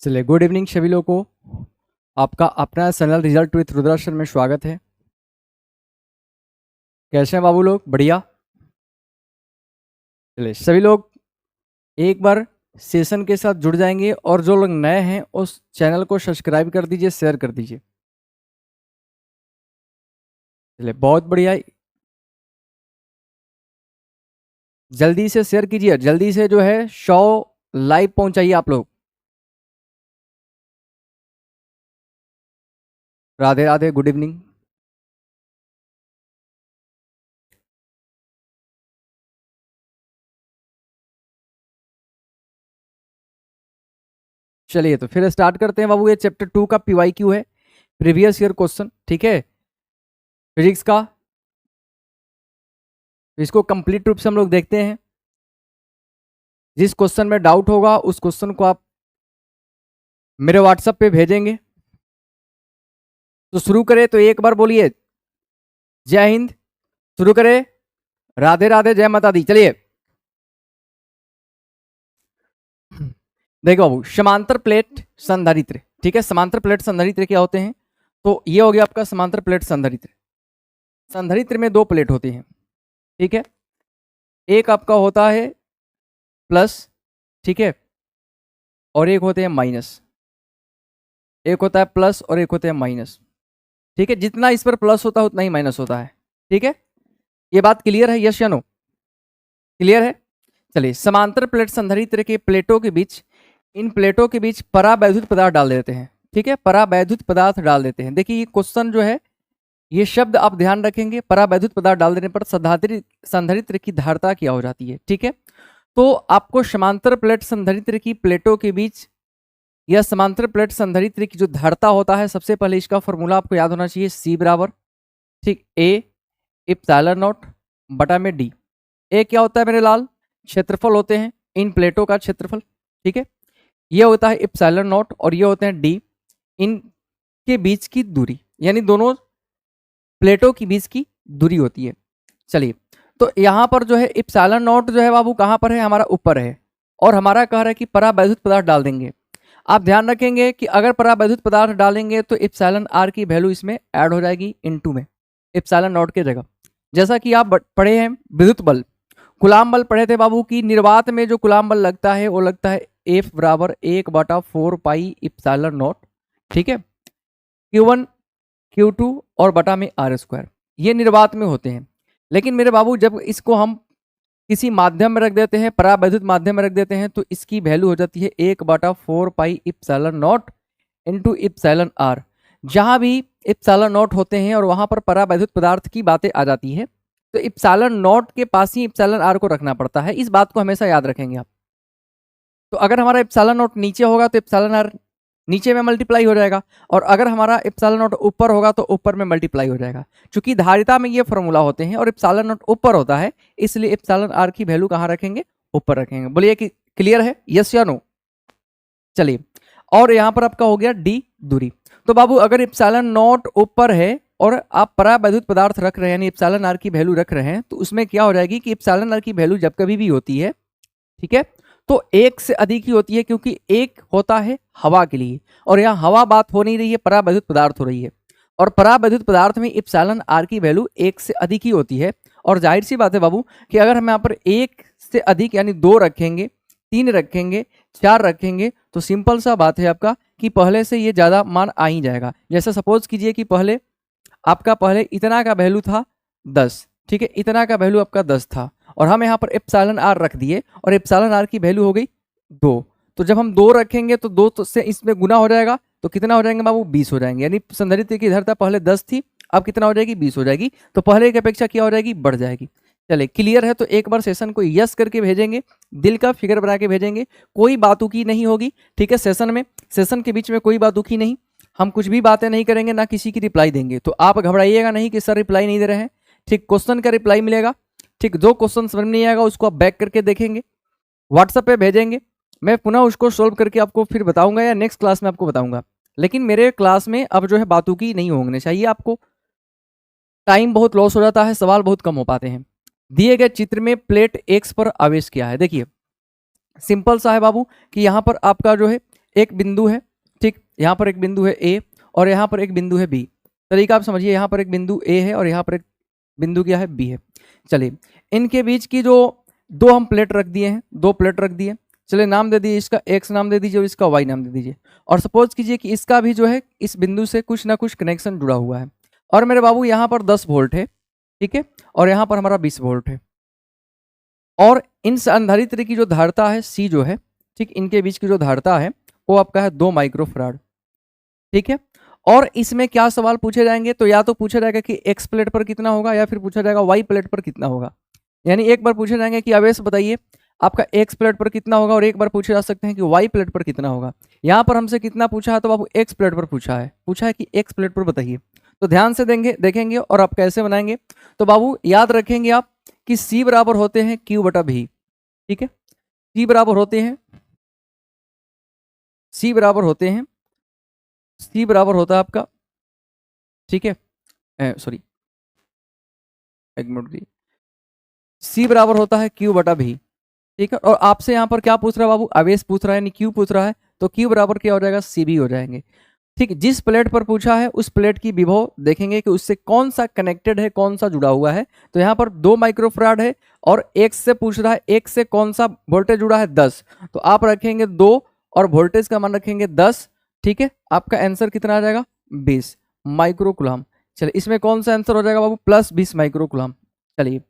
चलिए, good evening सभी लोगों को। आपका अपना चैनल रिजल्ट विथ रुद्राक्षर में स्वागत है। कैसे हैं बाबू लोग? बढ़िया। चलिए, सभी लोग एक बार सेशन के साथ जुड़ जाएंगे और जो लोग नए हैं उस चैनल को सब्सक्राइब कर दीजिए, शेयर कर दीजिए। चलिए, बहुत बढ़िया। जल्दी से शेयर कीजिए, जल्दी से जो है 100 लाइव पहुंचाइए आप लोग। Radhe Radhe, good evening. चलिए, तो फिर स्टार्ट करते हैं बाबू। ये चैप्टर 2 का PYQ है, प्रीवियस ईयर क्वेश्चन। ठीक है, फिजिक्स का। इसको कंप्लीट रूप से हम लोग देखते हैं। जिस क्वेश्चन में डाउट होगा उस क्वेश्चन को आप मेरे व्हाट्सएप पे भेजेंगे। तो शुरू करें तो एक बार बोलिए जय हिंद। शुरू करें। राधे राधे, जय माता दी। चलिए, देखो बाबू, समांतर प्लेट संधारित्र। ठीक है, समांतर प्लेट संधारित्र क्या होते हैं? तो ये हो गया आपका समांतर प्लेट संधारित्र। संधारित्र में दो प्लेट होती हैं। ठीक है, एक आपका होता है प्लस, ठीक है, और एक होते हैं माइनस। एक होता है प्लस और एक होते हैं माइनस। ठीक है, जितना इस पर प्लस होता है उतना ही माइनस होता है। ठीक है, ये बात क्लियर है? यस या नो? क्लियर है? चलिए, समांतर प्लेट संधारित्र के प्लेटों के बीच, इन प्लेटों के बीच परावैद्युत पदार्थ डाल देते हैं। ठीक है, परावैद्युत पदार्थ डाल देते हैं। देखिए, ये क्वेश्चन जो है, ये शब्द आप ध्यान रखेंगे। परावैद्युत पदार्थ डाल देने पर संधारित्र की धारिता क्या हो जाती है? ठीक है, तो आपको समांतर प्लेट संधारित्र की प्लेटों के बीच या समांतर प्लेट संधारित्र की जो धारिता होता है, सबसे पहले इसका फॉर्मूला आपको याद होना चाहिए। C बराबर, ठीक, ए एप्सिलॉन नॉट बटा में डी। ए क्या होता है मेरे लाल? क्षेत्रफल होते हैं इन प्लेटों का क्षेत्रफल। ठीक है, ये होता है एप्सिलॉन नॉट और ये होते हैं डी, इनके बीच की दूरी, यानी दोनों प्लेटों के बीच की दूरी होती है। चलिए, तो यहाँ पर जो है एप्सिलॉन नॉट जो है बाबू कहाँ पर है? हमारा ऊपर है। और हमारा कह रहा है कि परावैद्युत पदार्थ डाल देंगे। आप ध्यान रखेंगे कि अगर परावैद्युत पदार्थ डालेंगे तो एप्सिलॉन आर की वैल्यू इसमें ऐड हो जाएगी इनटू में, एप्सिलॉन नॉट के जगह। जैसा कि आप पढ़े हैं विद्युत बल, कूलाम बल पढ़े थे बाबू की निर्वात में जो कूलाम बल लगता है वो लगता है F बराबर 1/4 पाई एप्सिलॉन नॉट। ठीक है, Q1 Q2 और बटा में R², ये निर्वात में होते हैं। लेकिन मेरे बाबू जब इसको हम किसी माध्यम में रख देते हैं, परावैद्युत माध्यम में रख देते हैं, तो इसकी वैल्यू हो जाती है 1/4 pi epsilon not into epsilon R. जहां भी एप्सिलॉन नॉट होते हैं और वहां पर परावैद्युत पदार्थ की बातें आ जाती है, तो एप्सिलॉन नॉट के पास ही एप्सिलॉन आर को रखना पड़ता है। इस बात को हमेशा याद रखेंगे आप। तो अगर हमारा एप्सिलॉन नॉट नीचे होगा तो एप्सिलॉन आर नीचे में मल्टीप्लाई हो जाएगा, और अगर हमारा एप्सिलॉन नॉट ऊपर होगा तो ऊपर में मल्टीप्लाई हो जाएगा। क्योंकि धारिता में ये फॉर्मूला होते हैं और एप्सिलॉन नॉट ऊपर होता है, इसलिए एप्सिलॉन आर की वैल्यू कहाँ रखेंगे? ऊपर रखेंगे। बोलिए कि क्लियर है? यस या नो? चलिए, और यहाँ पर आपका हो गया डी दूरी। तो बाबू अगर एप्सिलॉन नॉट ऊपर है और आप परावैद्युत पदार्थ रख रहे हैं, यानी एप्सिलॉन आर की वैल्यू रख रहे हैं, तो उसमें क्या हो जाएगी कि एप्सिलॉन आर की वैल्यू जब कभी भी होती है, ठीक है, तो एक से अधिक ही होती है, क्योंकि एक होता है हवा के लिए, और यहाँ हवा बात हो नहीं रही है, परावैद्युत पदार्थ हो रही है। और परावैद्युत पदार्थ में एप्सिलॉन आर की वैल्यू एक से अधिक ही होती है। और जाहिर सी बात है बाबू कि अगर हम यहाँ पर एक से अधिक यानी 2 रखेंगे, 3 रखेंगे, 4 रखेंगे, तो सिंपल सा बात है आपका कि पहले से ये ज़्यादा मान आ ही जाएगा। जैसे सपोज कीजिए कि पहले इतना का वैल्यू था 10, ठीक है, इतना का वैल्यू आपका 10 था, और हम यहाँ पर एप्सिलॉन आर रख दिए और एप्सिलॉन आर की वैल्यू हो गई 2। तो जब हम 2 रखेंगे तो 2 तो से इसमें गुना हो जाएगा, तो कितना हो जाएंगे बाबू? 20 हो जाएंगे। यानी संधारित्र की धारिता पहले 10 थी, अब कितना हो जाएगी? 20 हो जाएगी। तो पहले की अपेक्षा क्या हो जाएगी? बढ़ जाएगी। चले, क्लियर है? तो एक बार सेशन को यस करके भेजेंगे, दिल का फिगर बना के भेजेंगे, कोई बातुकी नहीं होगी। ठीक है, सेशन के बीच में कोई बातुकी नहीं, हम कुछ भी बातें नहीं करेंगे, ना किसी की रिप्लाई देंगे। तो आप घबराइएगा नहीं कि सर रिप्लाई नहीं दे रहे हैं। ठीक, क्वेश्चन का रिप्लाई मिलेगा। ठीक, जो क्वेश्चन समझ में नहीं आएगा उसको आप बैक करके देखेंगे, व्हाट्सएप पे भेजेंगे, मैं पुनः उसको सोल्व करके आपको फिर बताऊंगा या नेक्स्ट क्लास में आपको बताऊंगा। लेकिन मेरे क्लास में अब जो है बातुकी नहीं होने चाहिए। आपको टाइम बहुत लॉस हो जाता है, सवाल बहुत कम हो पाते हैं। दिए गए चित्र में प्लेट एक्स पर आवेश क्या है? देखिए, सिंपल सा है बाबू कि यहाँ पर आपका जो है एक बिंदु है, ठीक, यहाँ पर एक बिंदु है ए और यहाँ पर एक बिंदु है बी। तरीका आप समझिए, यहाँ पर एक बिंदु ए है और यहाँ पर एक बिंदु क्या है, बी है। चलिए इनके बीच की जो दो हम प्लेट रख दिए हैं, दो प्लेट रख दिए, चलिए नाम दे दीजिए, इसका एक्स नाम दे दीजिए और इसका वाई नाम दे दीजिए। और सपोज कीजिए कि इसका भी जो है इस बिंदु से कुछ ना कुछ कनेक्शन जुड़ा हुआ है। और मेरे बाबू यहाँ पर 10 वोल्ट है, ठीक है, और यहाँ पर हमारा 20 वोल्ट है। और इन संधारित्र की जो धारिता है सी जो है, ठीक, इनके बीच की जो धारिता है वो आपका है 2 माइक्रोफराड, ठीक है। और इसमें क्या सवाल पूछे जाएंगे, तो या तो पूछा जाएगा कि एक्स प्लेट पर कितना होगा या फिर पूछा जाएगा वाई प्लेट पर कितना होगा। यानी एक बार पूछे जाएंगे कि आवेश बताइए आपका एक्स प्लेट पर कितना होगा, और एक बार पूछे जा सकते हैं कि वाई प्लेट पर कितना होगा। यहाँ पर हमसे कितना पूछा है, तो बाबू एक्स प्लेट पर पूछा है कि एक्स प्लेट पर बताइए। तो ध्यान से देखेंगे और आप कैसे बनाएंगे। तो बाबू याद रखेंगे आप कि सी बराबर होते हैं क्यू बटा भी, ठीक है, सी बराबर होते हैं सी बराबर होता है आपका, ठीक है, सॉरी एक मिनट, सी बराबर होता है क्यू बटा भी, ठीक है। और आपसे यहाँ पर क्या पूछ रहा है बाबू, आवेश पूछ रहा है, यानी क्यू पूछ रहा है, तो क्यू बराबर क्या हो जाएगा, सी बी हो जाएंगे, ठीक। जिस प्लेट पर पूछा है उस प्लेट की विभव देखेंगे कि उससे कौन सा कनेक्टेड है, कौन सा जुड़ा हुआ है। तो यहाँ पर 2 माइक्रोफराड है और एक से पूछ रहा है, एक से कौन सा वोल्टेज जुड़ा है, 10। तो आप रखेंगे 2 और वोल्टेज का मान रखेंगे 10, ठीक है। आपका आंसर कितना आ जाएगा, 20 माइक्रोकुलाम। चलिए इसमें कौन सा आंसर हो जाएगा बाबू, प्लस 20 माइक्रोकुलाम। चलिए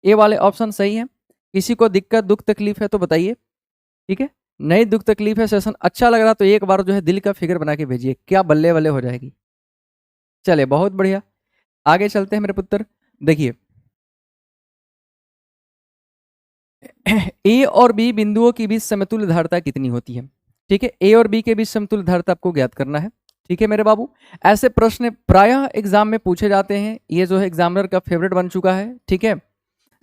ये वाले ऑप्शन सही है। किसी को दिक्कत दुख तकलीफ है तो बताइए, ठीक है। नहीं दुख तकलीफ है, सेशन अच्छा लग रहा तो एक बार जो है दिल का फिगर बना के भेजिए, क्या बल्ले बल्ले हो जाएगी। चले बहुत बढ़िया, आगे चलते हैं मेरे पुत्र। देखिए ए और बी बिंदुओं के बीच समतुल्य धारिता कितनी होती है, ठीक है। ए और बी के बीच समतुल्य धारिता आपको ज्ञात करना है, ठीक है मेरे बाबू। ऐसे प्रश्न प्रायः एग्जाम में पूछे जाते हैं, ये जो है एग्जामिनर का फेवरेट बन चुका है, ठीक है।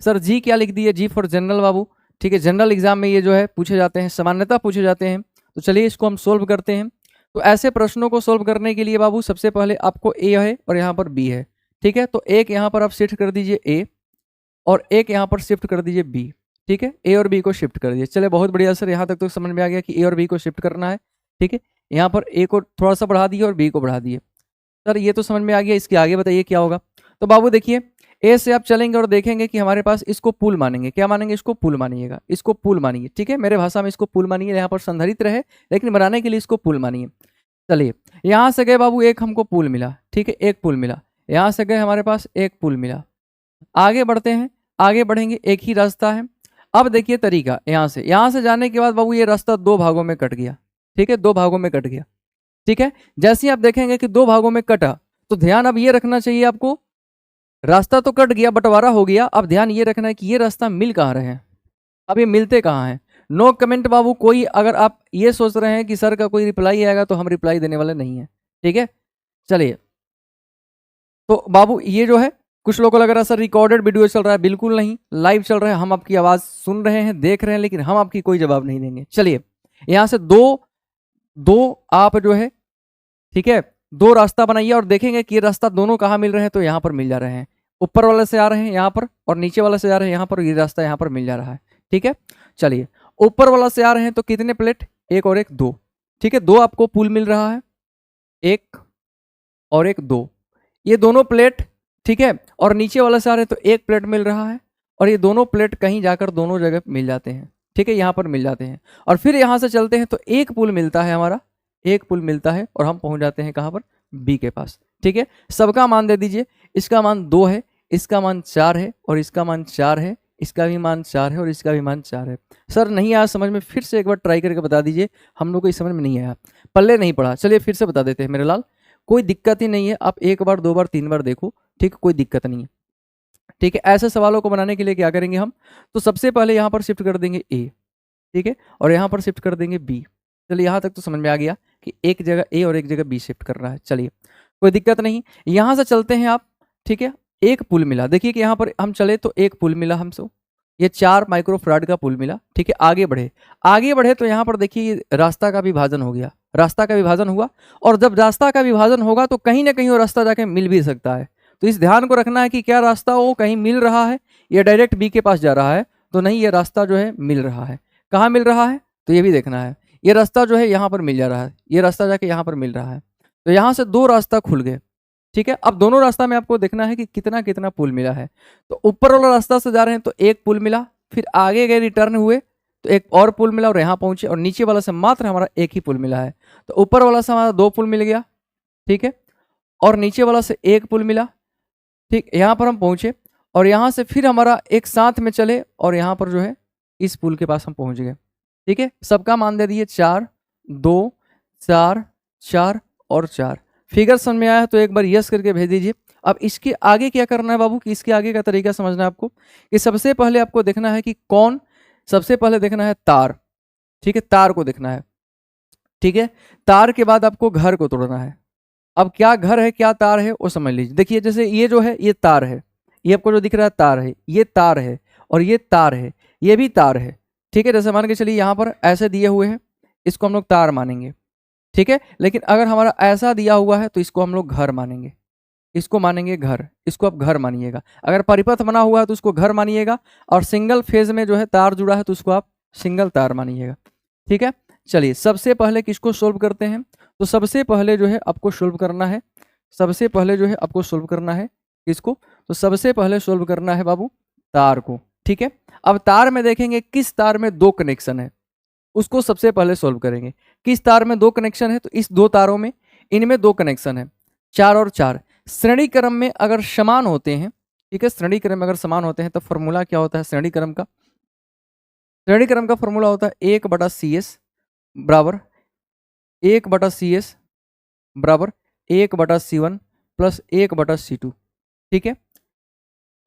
सर जी क्या लिख दिए, जी फॉर जनरल बाबू, ठीक है। जनरल एग्जाम में ये जो है पूछे जाते हैं, सामान्यतः पूछे जाते हैं। तो चलिए इसको हम सोल्व करते हैं। तो ऐसे प्रश्नों को सोल्व करने के लिए बाबू सबसे पहले आपको ए है और यहाँ पर बी है, ठीक है। तो एक यहाँ पर आप शिफ्ट कर दीजिए ए और एक यहाँ पर शिफ्ट कर दीजिए बी, ठीक है। ए और बी को शिफ्ट कर दीजिए। चले बहुत बढ़िया सर, यहाँ तक तो समझ में आ गया कि ए और बी को शिफ्ट करना है, ठीक है। यहाँ पर ए को थोड़ा सा बढ़ा दिए और बी को बढ़ा दिए। सर ये तो समझ में आ गया, इसके आगे बताइए क्या होगा। तो बाबू देखिए ए से आप चलेंगे और देखेंगे कि हमारे पास इसको पुल मानेंगे, क्या मानेंगे, इसको पुल मानिएगा, इसको पुल मानिए, ठीक है। मेरे भाषा में इसको पुल मानिए, यहाँ पर संधारित्र है लेकिन बनाने के लिए इसको पुल मानिए। चलिए यहाँ से गए बाबू, एक हमको पुल मिला, ठीक है, एक पुल मिला। यहाँ से गए हमारे पास एक पुल मिला। आगे बढ़ते हैं, आगे बढ़ेंगे, एक ही रास्ता है। अब देखिए तरीका, यहाँ से जाने के बाद बाबू ये रास्ता 2 भागों में कट गया, ठीक है, 2 भागों में कट गया, ठीक है। जैसे ही आप देखेंगे कि 2 भागों में कटा तो ध्यान अब ये रखना चाहिए आपको, रास्ता तो कट गया, बंटवारा हो गया। अब ध्यान ये रखना है कि ये रास्ता मिल कहाँ रहे हैं, अब ये मिलते कहाँ हैं। नो कमेंट बाबू, कोई अगर आप ये सोच रहे हैं कि सर का कोई रिप्लाई आएगा तो हम रिप्लाई देने वाले नहीं हैं, ठीक है। चलिए तो बाबू ये जो है, कुछ लोगों को लग रहा है सर रिकॉर्डेड वीडियो चल रहा है, बिल्कुल नहीं, लाइव चल रहा है। हम आपकी आवाज़ सुन रहे हैं, देख रहे हैं, लेकिन हम आपकी कोई जवाब नहीं देंगे। चलिए यहाँ से दो आप जो है, ठीक है, 2 रास्ता बनाइए और देखेंगे कि ये रास्ता दोनों कहाँ मिल रहे हैं। तो यहाँ पर मिल जा रहे हैं, ऊपर वाले से आ रहे हैं यहाँ पर और नीचे वाले से आ रहे हैं यहाँ पर, ये रास्ता यहाँ पर मिल जा रहा है, ठीक है। चलिए ऊपर वाला से आ रहे हैं तो कितने प्लेट, एक और एक 2, ठीक है, 2 आपको पुल मिल रहा है, 1 और एक 2, ये दोनों प्लेट, ठीक है। और नीचे वाला से आ रहे हैं तो 1 प्लेट मिल रहा है और ये दोनों प्लेट कहीं जाकर दोनों जगह मिल जाते हैं, ठीक है, यहाँ पर मिल जाते हैं। और फिर यहाँ से चलते हैं तो एक पुल मिलता है हमारा, एक पुल मिलता है और हम पहुंच जाते हैं कहाँ पर, बी के पास, ठीक है। सबका मान दे दीजिए, इसका मान 2 है, इसका मान 4 है और इसका मान 4 है, इसका भी मान 4 है और इसका भी मान 4 है। सर नहीं आया समझ में, फिर से एक बार ट्राई करके बता दीजिए, हम लोग को इस समझ में नहीं आया, पल्ले नहीं पड़ा। चलिए फिर से बता देते हैं मेरे लाल, कोई दिक्कत ही नहीं है, आप 1 बार 2 बार 3 बार देखो, ठीक है, कोई दिक्कत नहीं है, ठीक है। ऐसे सवालों को बनाने के लिए क्या करेंगे हम, तो सबसे पहले यहाँ पर शिफ्ट कर देंगे ए, ठीक है, और यहाँ पर शिफ्ट कर देंगे बी। चलिए यहाँ तक तो समझ में आ गया कि एक जगह ए और एक जगह बी शिफ्ट कर रहा है। चलिए कोई दिक्कत नहीं, यहाँ से चलते हैं आप, ठीक है। एक पुल मिला, देखिए कि यहाँ पर हम चले तो एक पुल मिला हमसे, ये 4 माइक्रोफराड का पुल मिला, ठीक है। आगे बढ़े तो यहाँ पर देखिए रास्ता का विभाजन हो गया, रास्ता का विभाजन हुआ। और जब रास्ता का विभाजन होगा तो कहीं ना कहीं वो रास्ता जाके मिल भी सकता है। तो इस ध्यान को रखना है कि क्या रास्ता वो कहीं मिल रहा है, ये डायरेक्ट बी के पास जा रहा है, तो नहीं, ये रास्ता जो है मिल रहा है। कहाँ मिल रहा है तो ये भी देखना है। ये रास्ता जो है यहाँ पर मिल जा रहा है, ये रास्ता जाके यहाँ पर मिल रहा है, तो यहाँ से दो रास्ता खुल गए। ठीक है, अब दोनों रास्ता में आपको देखना है कि कितना कितना पुल मिला है। तो ऊपर वाला रास्ता से जा रहे हैं तो एक पुल मिला, फिर आगे गए रिटर्न हुए तो एक और पुल मिला और यहाँ पहुंचे, और नीचे वाला से मात्र हमारा एक ही पुल मिला है। तो ऊपर वाला से हमारा दो पुल मिल गया, ठीक है, और नीचे वाला से एक पुल मिला। ठीक, यहाँ पर हम पहुंचे और यहाँ से फिर हमारा एक साथ में चले और यहाँ पर जो है इस पुल के पास हम पहुंच गए। ठीक है, सबका मान दे दिए 4, 2, 4, 4 और 4। फिगर समझ में आया है तो एक बार यस करके भेज दीजिए। अब इसके आगे क्या करना है बाबू, कि इसके आगे का तरीका समझना है आपको, कि सबसे पहले आपको देखना है कि कौन, सबसे पहले देखना है तार। ठीक है, तार को देखना है। ठीक है, तार के बाद आपको घर को तोड़ना है। अब क्या घर है क्या तार है वो समझ लीजिए। देखिए जैसे ये जो है ये तार है, ये आपको जो दिख रहा है तार है, ये तार है, और ये तार है, ये भी तार है। ठीक है, जैसे मान के चलिए यहाँ पर ऐसे दिए हुए हैं, इसको हम लोग तार मानेंगे। ठीक है, लेकिन अगर हमारा ऐसा दिया हुआ है तो इसको हम लोग घर मानेंगे, इसको मानेंगे घर, इसको आप घर मानिएगा। अगर परिपथ बना हुआ है तो उसको घर मानिएगा, और सिंगल फेज में जो है तार जुड़ा है तो उसको आप सिंगल तार मानिएगा। ठीक है, चलिए सबसे पहले किसको सोल्व करते हैं, तो सबसे पहले जो है आपको सोल्व करना है, सबसे पहले जो है आपको सोल्व करना है किसको, तो सबसे पहले सोल्व करना है बाबू तार को। ठीक है, अब तार में देखेंगे किस तार में दो कनेक्शन है, उसको सबसे पहले सोल्व करेंगे। किस तार में दो कनेक्शन है, तो इस दो तारों में, इनमें दो कनेक्शन है 4 और 4। श्रेणी क्रम में अगर समान होते हैं, ठीक है, श्रेणी क्रम में अगर समान होते हैं तो फॉर्मूला क्या होता है श्रेणी क्रम का, श्रेणी क्रम का फॉर्मूला होता है 1/CS बराबर 1/CS बराबर 1/C1 प्लस 1/C2। ठीक है,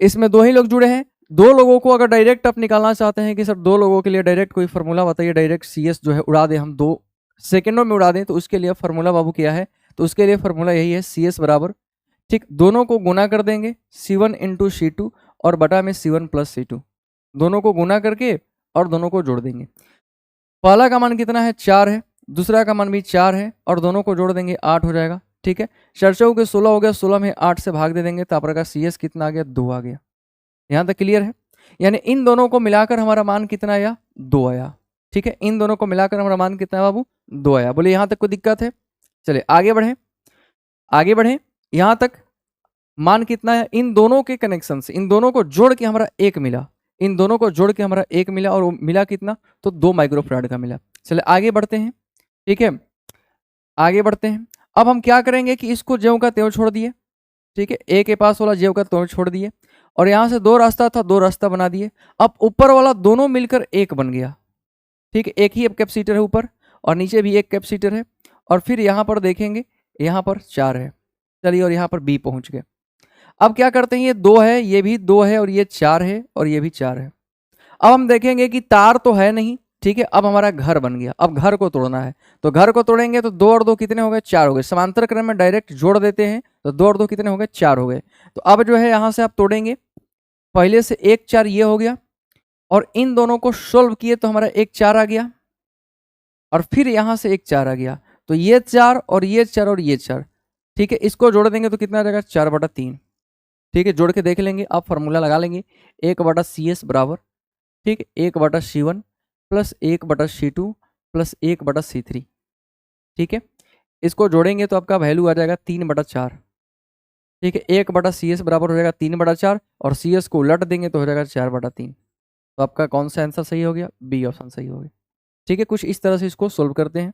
इसमें दो ही लोग जुड़े हैं, दो लोगों को अगर डायरेक्ट आप निकालना चाहते हैं कि सर दो लोगों के लिए डायरेक्ट कोई फार्मूला बताइए, डायरेक्ट CS जो है उड़ा दें, हम 2 सेकेंडों में उड़ा दें, तो उसके लिए फार्मूला बाबू क्या है, तो उसके लिए फार्मूला यही है CS बराबर, ठीक, दोनों को गुना कर देंगे C1 × C2 और बटा में C1 + C2, दोनों को गुना करके और दोनों को जोड़ देंगे। पहला का मान कितना है 4 है, दूसरा का मान भी 4 है, और दोनों को जोड़ देंगे 8 हो जाएगा। ठीक है, 4 हो गए 16 हो गया, 16 में 8 से भाग दे देंगे तो आपका CS कितना आ गया 2 आ गया। यहाँ तक क्लियर है, यानी इन दोनों को मिलाकर हमारा मान कितना आया 2 आया। ठीक है, इन दोनों को मिलाकर हमारा मान कितना है बाबू 2 आया। बोले यहाँ तक कोई दिक्कत है, चलिए आगे बढ़े, आगे बढ़े। यहाँ तक मान कितना है, इन दोनों के कनेक्शन से इन दोनों को जोड़ के हमारा 1 मिला, इन दोनों को जोड़ के हमारा 1 मिला, और वो मिला कितना, तो 2 माइक्रोफैराड का मिला। चलिए आगे बढ़ते हैं। ठीक है, आगे बढ़ते हैं। अब हम क्या करेंगे कि इसको ज्यों का त्यों छोड़ दिए। ठीक है, ए के पास वाला ज्यों का त्यों छोड़ दिए, और यहाँ से 2 रास्ता था, 2 रास्ता बना दिए। अब ऊपर वाला दोनों मिलकर 1 बन गया। ठीक है, एक ही अब कैपेसिटर है ऊपर, और नीचे भी एक कैपेसिटर है, और फिर यहाँ पर देखेंगे यहाँ पर 4 है। चलिए, और यहाँ पर B पहुँच गए। अब क्या करते हैं, ये 2 है, ये भी 2 है, और ये 4 है, और ये भी 4 है। अब हम देखेंगे कि तार तो है नहीं। ठीक है, अब हमारा घर बन गया, अब घर को तोड़ना है, तो घर को तोड़ेंगे तो 2 और 2 कितने हो गए 4 हो गए। समांतर क्रम में डायरेक्ट जोड़ देते हैं तो 2 और 2 कितने हो गए 4 हो गए। तो अब जो है यहाँ से आप तोड़ेंगे, पहले से 1 4 ये हो गया, और इन दोनों को सोल्व किए तो हमारा 1 4 आ गया, और फिर यहाँ से 1 4 आ गया, तो ये 4 और ये 4 और ये 4। ठीक है, इसको जोड़ देंगे तो कितना आ जाएगा 4/3। ठीक है, जोड़ के देख लेंगे, आप फार्मूला लगा लेंगे 1/CS बराबर, ठीक, 1/C1 plus 1/C2 plus 1/C3। ठीक है, इसको जोड़ेंगे तो आपका वैल्यू आ जाएगा 3/4। ठीक है, 1/CS बराबर हो जाएगा 3/4, और CS को उलट देंगे तो हो जाएगा 4/3। तो आपका कौन सा आंसर सही हो गया, B ऑप्शन सही हो गया। ठीक है, कुछ इस तरह से इसको सोल्व करते हैं।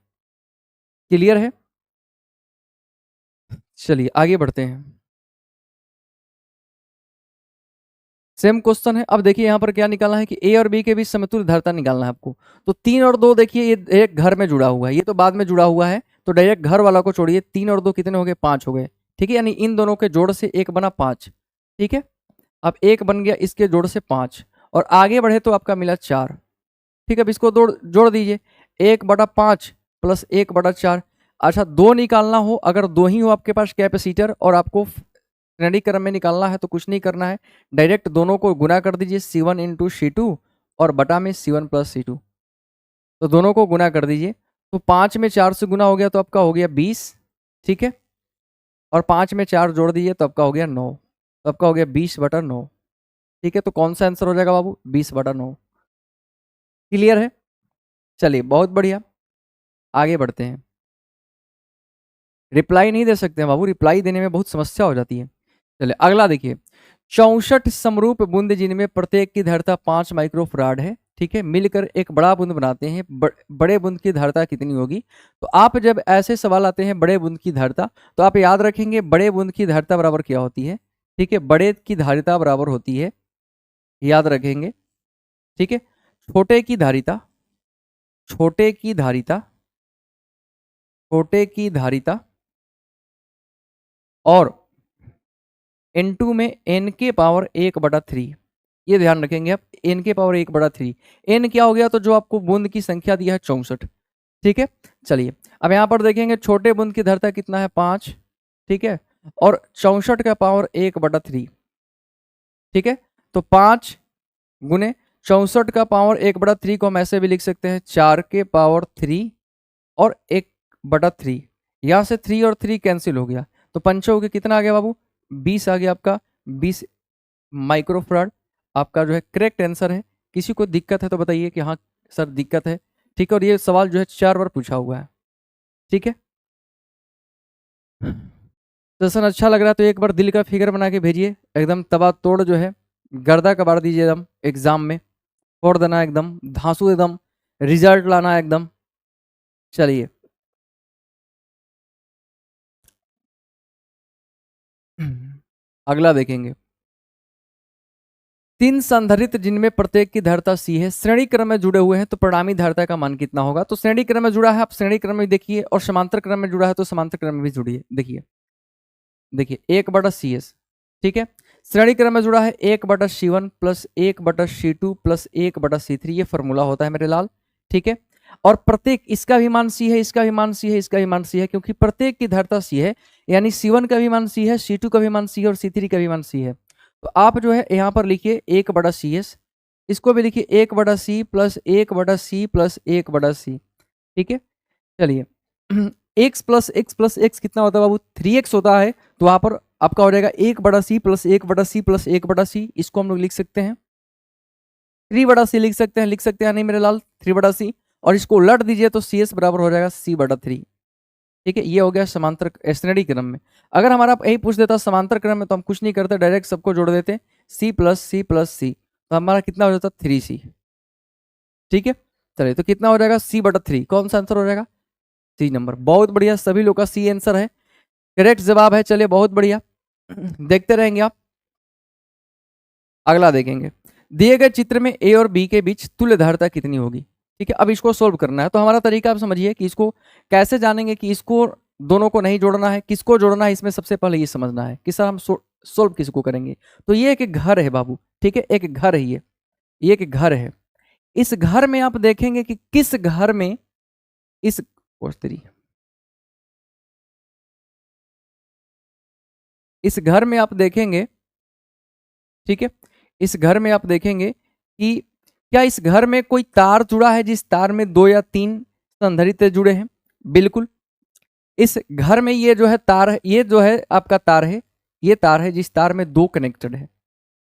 क्लियर है, चलिए आगे बढ़ते हैं। सेम क्वेश्चन है। अब देखिए यहाँ पर क्या निकालना है कि ए और बी के बीच समतुल्य धारिता निकालना है आपको। तो 3 और 2 देखिए ये एक घर में जुड़ा हुआ है, ये तो बाद में जुड़ा हुआ है, तो डायरेक्ट घर वाला को छोड़िए। 3 और 2 कितने हो गए 5 हो गए। ठीक है, यानी इन दोनों के जोड़ से 1 बना 5। ठीक है, अब 1 बन गया इसके जोड़ से 5, और आगे बढ़े तो आपका मिला 4। ठीक है, अब इसको जोड़ दीजिए 1/5 प्लस 1/4। अच्छा, 2 निकालना हो, अगर 2 ही हो आपके पास कैपेसिटर और आपको श्रेणी क्रम में निकालना है तो कुछ नहीं करना है, डायरेक्ट दोनों को गुना कर दीजिए C1 × C2 और बटा में C1 + C2। तो दोनों को गुना कर दीजिए, तो 5 में 4 से गुना हो गया तो आपका हो गया 20। ठीक है, और 5 में 4 जोड़ दीजिए तो आपका हो गया 9, तो आपका हो गया 20/9। ठीक है, तो कौन सा आंसर हो जाएगा बाबू 20/9। क्लियर है, चलिए बहुत बढ़िया। आगे बढ़ते हैं। रिप्लाई नहीं दे सकते हैं बाबू, रिप्लाई देने में बहुत समस्या हो जाती है। चलिए अगला देखिए, 64 समरूप बूंद जिनमें प्रत्येक की धारिता 5 माइक्रोफराड है, ठीक है, मिलकर एक बड़ा बूंद बनाते हैं, बड़े बूंद की धारिता कितनी होगी। तो आप जब ऐसे सवाल आते हैं बड़े बूंद की धारिता, तो आप याद रखेंगे बड़े बूंद की धारिता बराबर क्या होती है, ठीक है, बड़े की धारिता बराबर होती है, याद रखेंगे, ठीक है, छोटे की धारिता, छोटे की धारिता, छोटे की धारिता और N2 में n के पावर 1/3, ये ध्यान रखेंगे आप, n के पावर 1/3। n क्या हो गया, तो जो आपको बूंद की संख्या दिया है 64, ठीक है। चलिए अब यहां पर देखेंगे छोटे बूंद की धारिता कितना है 5, ठीक है, और 64 का पावर 1/3, ठीक है। तो 5 गुने 64 का पावर 1/3 को हम ऐसे भी लिख सकते हैं 4 के पावर 3 और 1/3, यहां से 3 और 3 कैंसिल हो गया, तो पंचों के कितना आ गया बाबू, 20 आ गया आपका, 20 माइक्रोफराड आपका जो है करेक्ट आंसर है। किसी को दिक्कत है तो बताइए कि हाँ सर दिक्कत है, ठीक है, और ये सवाल जो है 4 बार पूछा हुआ है, ठीक है। सेशन अच्छा लग रहा है तो एक बार दिल का फिगर बना के भेजिए, एकदम तबा तोड़ जो है गर्दा कबाड़ दीजिए, एकदम एग्जाम में फोड़ देना, एकदम धांसू, एकदम रिजल्ट लाना एकदम। चलिए अगला देखेंगे, 3 संधारित्र जिनमें प्रत्येक की धारिता C है, श्रेणी क्रम में जुड़े हुए हैं, तो परिणामी धारिता का मान कितना होगा। तो श्रेणी क्रम में जुड़ा है, आप श्रेणी क्रम में देखिए, और समांतर क्रम में जुड़ा है तो समांतर क्रम में भी जुड़िए। देखिए देखिए 1/CS, ठीक है, श्रेणी क्रम में जुड़ा है 1/C1 plus 1/C2 plus 1/C3, ये फॉर्मूला होता है मेरे लाल, ठीक है। और प्रत्येक, इसका भी मान C है, इसका भी मान C है, इसका भी मान C है, क्योंकि प्रत्येक की धारिता C है, यानी C1 का भी मान C है, C2 का भी मान C है और C3 का भी मान C है। तो आप जो है यहाँ पर लिखिए 1/CS, इसको भी लिखिए 1/C plus 1/C plus 1/C, ठीक है। चलिए x plus x plus x कितना होता है बाबू, 3x होता है, तो वहां पर आपका हो जाएगा 1/C plus 1/C plus 1/C, इसको हम लोग लिख सकते हैं 3/C, लिख सकते हैं नहीं मेरे लाल 3/C, और इसको उलट दीजिए तो CS बराबर हो जाएगा C/3, ठीक है। ये हो गया समांतर श्रेणी क्रम में। अगर हमारा यही पूछ देता समांतर क्रम में, तो हम कुछ नहीं करते, डायरेक्ट सबको जोड़ देते C plus C plus C, तो हमारा कितना हो जाता 3C, ठीक है। चलिए तो कितना हो जाएगा C/3, कौन सा आंसर हो जाएगा, C नंबर। बहुत बढ़िया, सभी लोग का C आंसर है, करेक्ट जवाब है। चलिए बहुत बढ़िया, देखते रहेंगे आप। अगला देखेंगे, दिए गए चित्र में A और B के बीच तुल्य धारिता कितनी होगी, ठीक है। अब इसको सोल्व करना है, तो हमारा तरीका आप समझिए कि इसको कैसे जानेंगे कि इसको दोनों को नहीं जोड़ना है, किसको जोड़ना है, इसमें सबसे पहले ये समझना है कि सर हम सोल्व किसको करेंगे। तो ये एक घर है बाबू, ठीक है, एक घर है, ये एक घर है। इस घर में आप देखेंगे कि किस घर में इस इस घर में आप देखेंगे, ठीक है, इस घर में आप देखेंगे कि क्या इस घर में कोई तार जुड़ा है, जिस तार में 2 या 3 संधारित्र जुड़े हैं। बिल्कुल, इस घर में ये जो है तार है, ये जो है आपका तार है, ये तार है जिस तार में 2 कनेक्टेड है,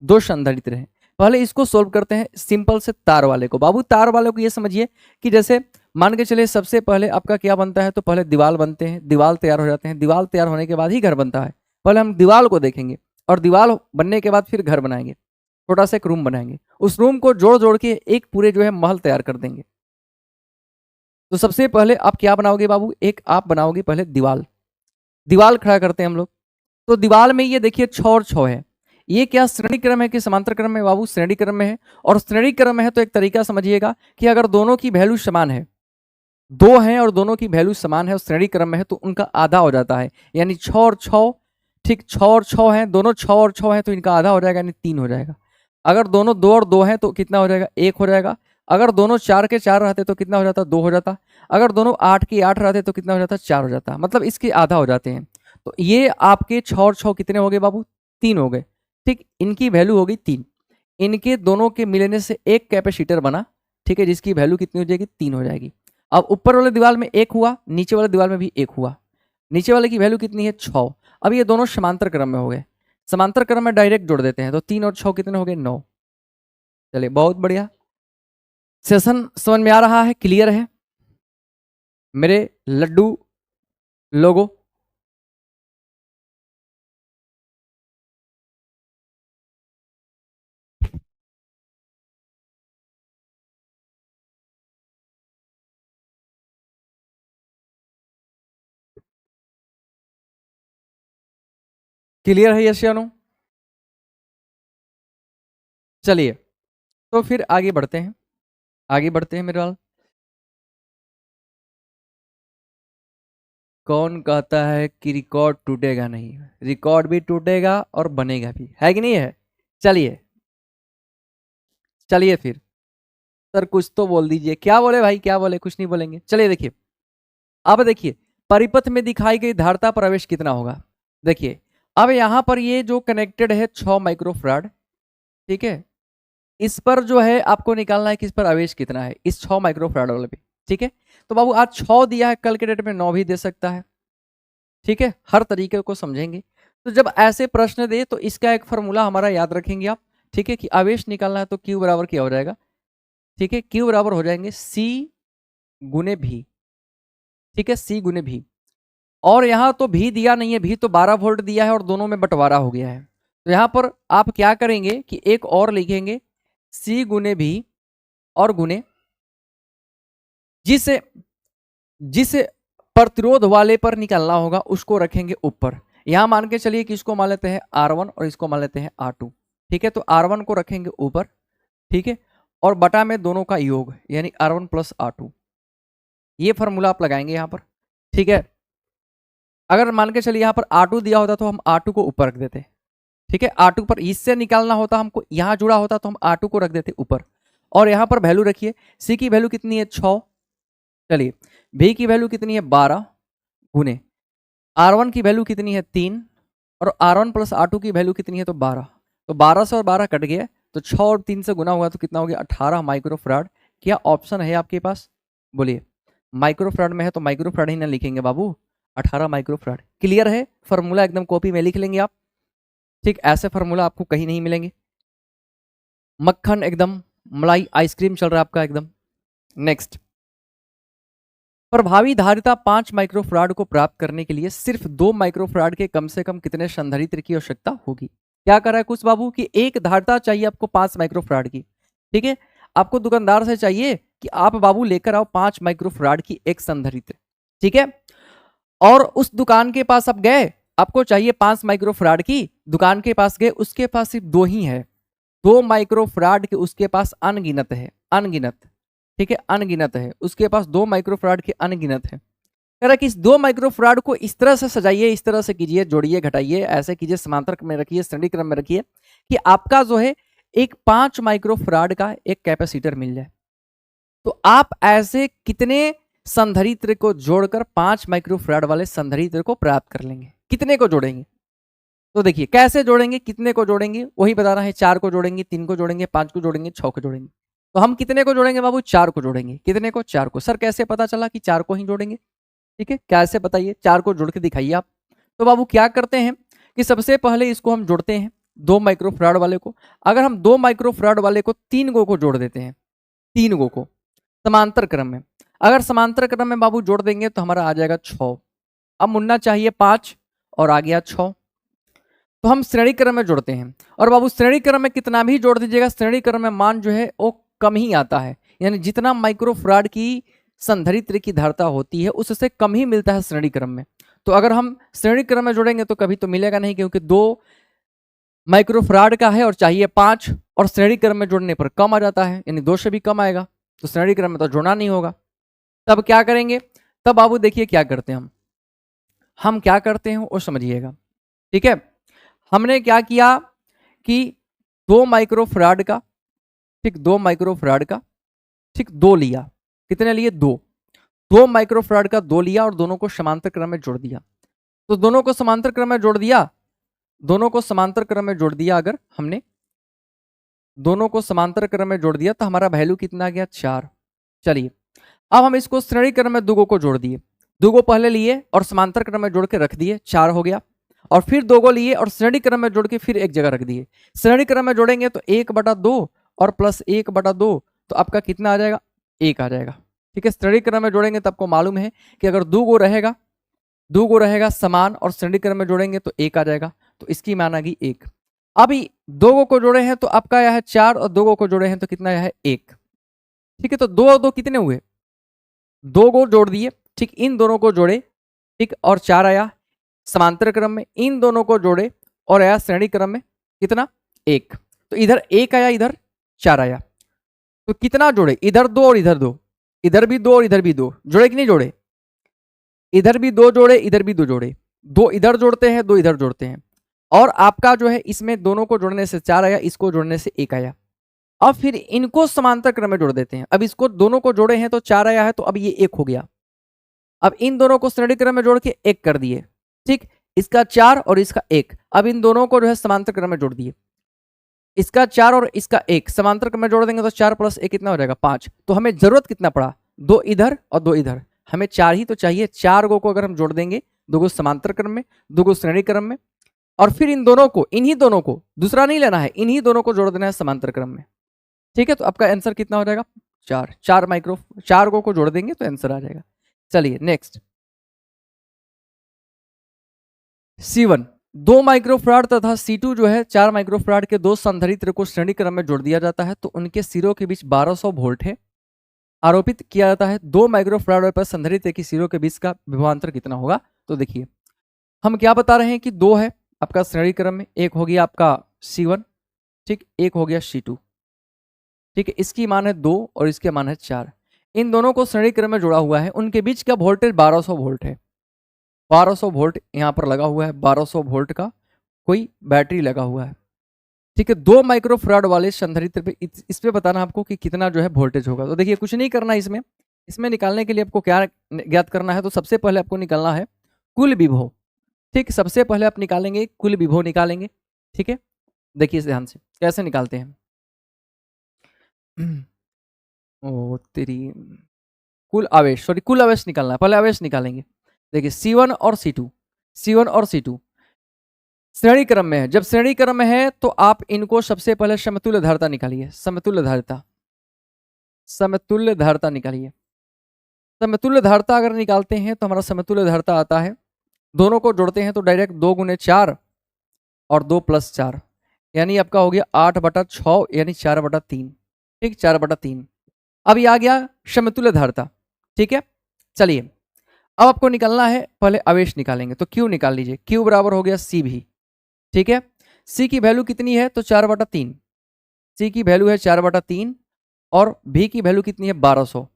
2 संधारित्र हैं। पहले इसको सोल्व करते हैं सिंपल से तार वाले को। बाबू तार वाले को ये समझिए कि जैसे मान के चलिए सबसे पहले आपका क्या बनता है, तो पहले दीवार बनते हैं, दीवार तैयार हो जाते हैं, दीवार तैयार होने के बाद ही घर बनता है। पहले हम दीवार को देखेंगे और दीवार बनने के बाद फिर घर बनाएंगे, छोटा सा एक रूम बनाएंगे, उस रूम को जोड़ जोड़ के एक पूरे जो है महल तैयार कर देंगे। तो सबसे पहले आप क्या बनाओगे बाबू, एक आप बनाओगे पहले दीवार, दीवार खड़ा करते हैं हम लोग। तो दीवार में ये देखिए 6 और 6 है, ये क्या श्रेणी क्रम है कि समांतर क्रम में बाबू, श्रेणी क्रम में है। और श्रेणी क्रम में है तो एक तरीका समझिएगा कि अगर दोनों की वैल्यू समान है, 2 हैं और दोनों की वैल्यू समान है और श्रेणी क्रम में है, तो उनका आधा हो जाता है, यानी 6 और 6, ठीक 6 और 6 हैं, दोनों 6 और 6 हैं, तो इनका आधा हो जाएगा, यानी 3 हो जाएगा। अगर दोनों 2 और 2 हैं तो कितना हो जाएगा, 1 हो जाएगा। अगर दोनों 4 के 4 रहते तो कितना हो जाता, 2 हो जाता। अगर दोनों 8 के 8 रहते तो कितना हो जाता, 4 हो जाता, मतलब इसके आधा हो जाते हैं। तो ये आपके 6 और 6 कितने हो गए बाबू, 3 हो गए, ठीक, इनकी वैल्यू होगी 3। इनके दोनों के मिलने से एक कैपेसिटर बना, ठीक है, जिसकी वैल्यू कितनी हो जाएगी, 3 हो जाएगी। अब ऊपर वाले दीवार में 1 हुआ, नीचे वाले दीवार में भी 1 हुआ, नीचे वाले की वैल्यू कितनी है, 6। अब ये दोनों समांतर क्रम में हो गए, समांतर क्रम में डायरेक्ट जोड़ देते हैं, तो 3 और 6 कितने हो गए, 9। चलिए बहुत बढ़िया, सेशन समझ में आ रहा है, क्लियर है। मेरे लड्डू लोगो। क्लियर है यस या नो? चलिए तो फिर आगे बढ़ते हैं, आगे बढ़ते हैं मेरे वाल। कौन कहता है कि रिकॉर्ड टूटेगा नहीं? रिकॉर्ड भी टूटेगा और बनेगा भी, है कि नहीं है? चलिए चलिए फिर, सर कुछ तो बोल दीजिए। क्या बोले भाई, क्या बोले? कुछ नहीं बोलेंगे। चलिए देखिए, अब देखिए परिपथ में दिखाई गई धारता प्रवेश कितना होगा। देखिए अब यहां पर ये जो कनेक्टेड है 6 माइक्रोफराड, ठीक है, इस पर जो है आपको निकालना है कि इस पर आवेश कितना है, इस 6 माइक्रोफराड वाले पे। ठीक है, तो बाबू आज 6 दिया है, कल के डेट में 9 भी दे सकता है। ठीक है, हर तरीके को समझेंगे। तो जब ऐसे प्रश्न दे तो इसका एक फॉर्मूला हमारा याद रखेंगे आप। ठीक है, कि आवेश निकालना है तो Q बराबर क्या हो जाएगा? ठीक है, Q बराबर हो जाएंगे C गुने भी। ठीक है, C गुने भी। और यहाँ तो भी दिया नहीं है, भी तो 12 वोल्ट दिया है और दोनों में बंटवारा हो गया है। तो यहाँ पर आप क्या करेंगे कि एक और लिखेंगे C गुने भी और गुने जिस जिस प्रतिरोध वाले पर निकालना होगा उसको रखेंगे ऊपर। यहां मान के चलिए कि इसको मान लेते हैं R1 और इसको मान लेते हैं R2। ठीक है, तो R1 को रखेंगे ऊपर, ठीक है, और बटा में दोनों का योग यानी R1 प्लस R2। ये फॉर्मूला आप लगाएंगे यहां पर। ठीक है, अगर मान के चलिए यहां पर R2 दिया होता तो हम R2 को ऊपर रख देते। ठीक है, R2 पर इससे निकालना होता हमको, यहां जुड़ा होता तो हम R2 को रख देते ऊपर। और यहां पर वैल्यू रखिए, C की वैल्यू कितनी है 6, चलिए V की वैल्यू कितनी है 12 गुने R1 की वैल्यू कितनी है 3 और R1 प्लस R2 की वैल्यू कितनी है तो 12। तो 12 से और 12 कट गया, तो 6 और 3 से गुना हुआ तो कितना हो गया 18 माइक्रोफराड। क्या ऑप्शन है आपके पास? बोलिए, माइक्रोफराड में है तो माइक्रोफराड ही ना लिखेंगे बाबू, 18 माइक्रोफराड। क्लियर है? फॉर्मूला एकदम कॉपी में लिख लेंगे आप। ठीक, ऐसे फार्मूला आपको कहीं नहीं मिलेंगे। मक्खन एकदम, मलाई आइसक्रीम चल रहा है आपका एकदम। नेक्स्ट, प्रभावी धारिता 5 माइक्रोफराड को प्राप्त करने के लिए सिर्फ 2 माइक्रोफराड के कम से कम कितने संधारित्र की आवश्यकता होगी? क्या कर रहा है कुछ बाबू कि एक धारिता चाहिए आपको 5 माइक्रोफराड की। ठीक है, आपको दुकानदार से चाहिए कि आप बाबू लेकर आओ 5 माइक्रोफराड की एक संधारित्र। ठीक है, और उस दुकान के पास आप गए, आपको चाहिए 5 माइक्रोफराड की, दुकान के पास गए, उसके पास सिर्फ 2 ही है। 2 माइक्रोफराड के उसके पास अनगिनत है, अनगिनत। ठीक है, अनगिनत है उसके पास 2 माइक्रोफराड के अनगिनत है। कह रहा कि इस 2 माइक्रोफराड को इस तरह से सजाइए, इस तरह से कीजिए, जोड़िए घटाइए, ऐसे कीजिए, समांतर में रखिए, श्रेणी क्रम में रखिए कि आपका जो है एक 5 माइक्रोफराड का एक कैपेसिटर मिल जाए। तो आप ऐसे कितने संधारित्र को जोड़कर 5 माइक्रोफराड वाले संधारित्र को प्राप्त कर लेंगे? कितने को जोड़ेंगे? तो देखिए कैसे जोड़ेंगे, कितने को जोड़ेंगे वही बताना है। 4 को जोड़ेंगे, 3 को जोड़ेंगे, 5 को जोड़ेंगे, 6 को जोड़ेंगे। तो हम कितने को जोड़ेंगे बाबू? 4 को जोड़ेंगे। कितने को? 4 को। सर कैसे पता चला कि 4 को ही जोड़ेंगे? ठीक है, कैसे बताइए? 4 को जोड़ के दिखाइए आप। तो बाबू क्या करते हैं कि सबसे पहले इसको हम जोड़ते हैं 2 माइक्रोफराड वाले को। अगर हम 2 माइक्रोफराड वाले को 3 गो को जोड़ देते हैं, 3 गो को समांतर क्रम में, अगर समांतर क्रम में बाबू जोड़ देंगे तो हमारा आ जाएगा 6। अब मुन्ना चाहिए 5 और आ गया 6। तो हम श्रेणी क्रम में जोड़ते हैं, और बाबू श्रेणी क्रम में कितना भी जोड़ दीजिएगा, श्रेणी क्रम में मान जो है वो कम ही आता है। यानी जितना माइक्रोफराड की संधारित्र की धारिता होती है उससे कम ही मिलता है श्रेणी क्रम में। तो अगर हम श्रेणी क्रम में जोड़ेंगे तो कभी तो मिलेगा नहीं, क्योंकि 2 माइक्रोफराड का है और चाहिए 5, और श्रेणी क्रम में जोड़ने पर कम आ जाता है, यानी 2 से भी कम आएगा, तो श्रेणी क्रम में तो जोड़ना नहीं होगा। तब क्या करेंगे? तब बाबू देखिए क्या करते हैं हम क्या करते हैं वो समझिएगा। ठीक है, हमने क्या किया कि 2 माइक्रोफराड का, ठीक 2 माइक्रोफराड का, ठीक 2 लिया। कितने लिए? 2 माइक्रोफराड का 2 लिया और दोनों को समांतर क्रम में जोड़ दिया। तो दोनों को समांतर क्रम में जोड़ दिया, दोनों को समांतर क्रम में जोड़ दिया। अगर हमने दोनों को समांतर क्रम में जोड़ दिया तो हमारा वैल्यू कितना आ गया? 4। चलिए अब हम इसको श्रेणी क्रम में 2 को जोड़ दिए। 2 पहले लिए और समांतर क्रम में जोड़ के रख दिए, 4 हो गया। और फिर 2 लिए और श्रेणी क्रम में जोड़ के फिर एक जगह रख दिए। श्रेणी क्रम में जोड़ेंगे तो 1/2 और प्लस 1/2, तो आपका कितना आ जाएगा? 1 आ जाएगा। ठीक है, श्रेणी क्रम में जोड़ेंगे तो आपको मालूम है कि अगर दो गो रहेगा समान और श्रेणी क्रम में जोड़ेंगे तो एक आ जाएगा, तो इसकी मान आ गई एक। अभी दो गो को जोड़े हैं तो आपका यह है 4 और दो गो को जोड़े हैं तो कितना है 1। ठीक है, तो दो और दो कितने हुए, 2 गो जोड़ दिए, ठीक, इन दोनों को जोड़े, ठीक, और 4 आया समांतर क्रम में, इन दोनों को जोड़े और आया श्रेणी क्रम में कितना 1। तो इधर 1 आया, इधर 4 आया, तो कितना जोड़े, इधर 2 और इधर 2, इधर भी 2 और इधर भी 2, जोड़े कि नहीं जोड़े, इधर भी 2 जोड़े, इधर भी 2 जोड़े, 2 इधर जोड़ते हैं 2 इधर जोड़ते हैं, और आपका जो है इसमें दोनों को जोड़ने से 4 आया, इसको जोड़ने से 1 आया। अब फिर इनको समांतर क्रम में जोड़ देते हैं। अब इसको दोनों को जोड़े हैं तो 4 आया है, तो अब ये 1 हो गया। अब इन दोनों को श्रेणी क्रम में जोड़ के 1 कर दिए, ठीक, इसका 4 और इसका 1। अब इन दोनों को जो है समांतर क्रम में जोड़ दिए, इसका 4 और इसका 1 समांतर क्रम में जोड़ देंगे तो 4 + 1 कितना हो जाएगा 5। तो हमें जरूरत कितना पड़ा, 2 इधर और 2 इधर, हमें 4 ही तो चाहिए। 4 गो को अगर हम जोड़ देंगे, 2 गो समांतर क्रम में, 2 गो श्रेणी क्रम में, और फिर इन दोनों को, इन्हीं दोनों को, दूसरा नहीं लेना है, इन्हीं दोनों को जोड़ देना है समांतर क्रम में। ठीक है, तो आपका आंसर कितना हो जाएगा 4। 4 गो को जोड़ देंगे तो आंसर आ जाएगा। चलिए नेक्स्ट, C1 2 माइक्रोफराड तथा C2 जो है 4 माइक्रोफराड के दो संधारित्र को श्रेणी क्रम में जोड़ दिया जाता है, तो उनके सिरों के बीच 1200 वोल्ट है। आरोपित किया जाता है 2 माइक्रोफराड पर संधारित्र की सिरों के बीच का विभवांतर कितना होगा। तो देखिए हम क्या बता रहे हैं कि 2 है आपका श्रेणी क्रम में, एक हो गया आपका C1, ठीक, एक हो गया C2, ठीक है, इसकी मान है 2 और इसके मान है 4। इन दोनों को श्रेणी क्रम में जोड़ा हुआ है, उनके बीच का वोल्टेज 1200 वोल्ट है। 1200 वोल्ट यहाँ पर लगा हुआ है, 1200 वोल्ट का कोई बैटरी लगा हुआ है। ठीक है, 2 माइक्रोफराड वाले संधारित्र पे इस पे बताना आपको कि कितना जो है वोल्टेज होगा। तो देखिए कुछ नहीं करना इसमें निकालने के लिए आपको क्या ज्ञात करना है, तो सबसे पहले आपको निकालना है कुल विभव। ठीक, सबसे पहले आप निकालेंगे कुल विभव निकालेंगे। ठीक है, देखिए इस ध्यान से कैसे निकालते हैं। ओ तेरी, कुल आवेश निकालना है, पहले आवेश निकालेंगे। देखिए C1 और C2 श्रेणी क्रम में है। जब श्रेणी क्रम में है तो आप इनको सबसे पहले समतुल्य धारिता निकालिए, समतुल्य धारिता निकालिए। समतुल्य धारिता अगर निकालते हैं तो हमारा समतुल्य धारिता आता है, दोनों को जोड़ते हैं तो डायरेक्ट 2 × 4 और 2 + 4, यानी आपका हो गया 8/6 यानी 4/3। ठीक, 4/3। अब ये आ गया समतुल्य धारिता। ठीक है, चलिए अब आपको निकालना है, पहले आवेश निकालेंगे तो Q निकाल लीजिए। Q बराबर हो गया C भी। ठीक है, C की वैल्यू कितनी है तो 4/3, C की वैल्यू है 4/3 और V की वैल्यू कितनी है 1200।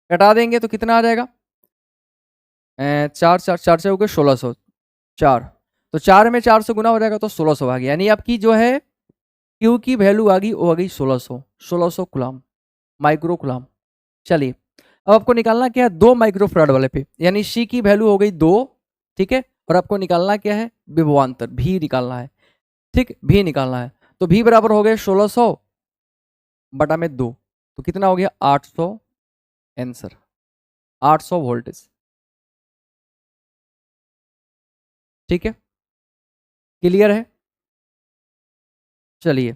घटा देंगे तो कितना आ जाएगा, 4 से हो गए 1600, 4 तो 4 में 4 से गुना हो जाएगा तो 1600 आ गया, यानी आपकी जो है Q की वैल्यू आ गई, वो आ गई 1600 कूलम, माइक्रो कूलम। चलिए अब आपको निकालना क्या है 2 माइक्रोफराड वाले पे, यानी C की वैल्यू हो गई 2। ठीक है, और आपको निकालना क्या है विभवांतर V निकालना है। ठीक, V निकालना है तो V बराबर हो गया 1600/2, तो कितना हो गया 800, आंसर 800 वोल्टेज। ठीक है, क्लियर है। चलिए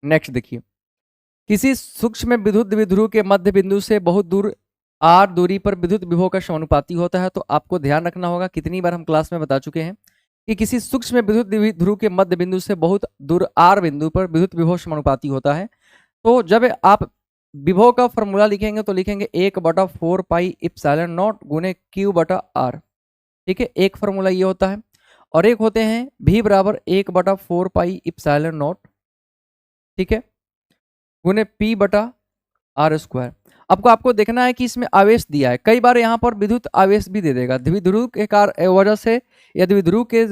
नेक्स्ट देखिए, किसी सूक्ष्म विद्युत द्विध्रुव के मध्य बिंदु से बहुत दूर r दूरी पर विद्युत विभव का समानुपाती होता है। तो आपको ध्यान रखना होगा, कितनी बार हम क्लास में बता चुके हैं कि किसी सूक्ष्म विद्युत द्विध्रुव के मध्य बिंदु से बहुत दूर r बिंदु पर विद्युत विभव समानुपाती होता है। तो जब आप विभव का फॉर्मूला लिखेंगे तो लिखेंगे 1/4 पाई एप्सिलॉन नॉट गुने Q/r। ठीक है, एक फॉर्मूला ये होता है, और एक होते हैं V बराबर 1/4 पाई एप्सिलॉन नॉट, ठीक है, गुने P/r²। आपको देखना है कि इसमें आवेश दिया है, कई बार यहाँ पर विद्युत आवेश भी दे देगा, द्विध्रुव के वजह से या द्विध्रुव के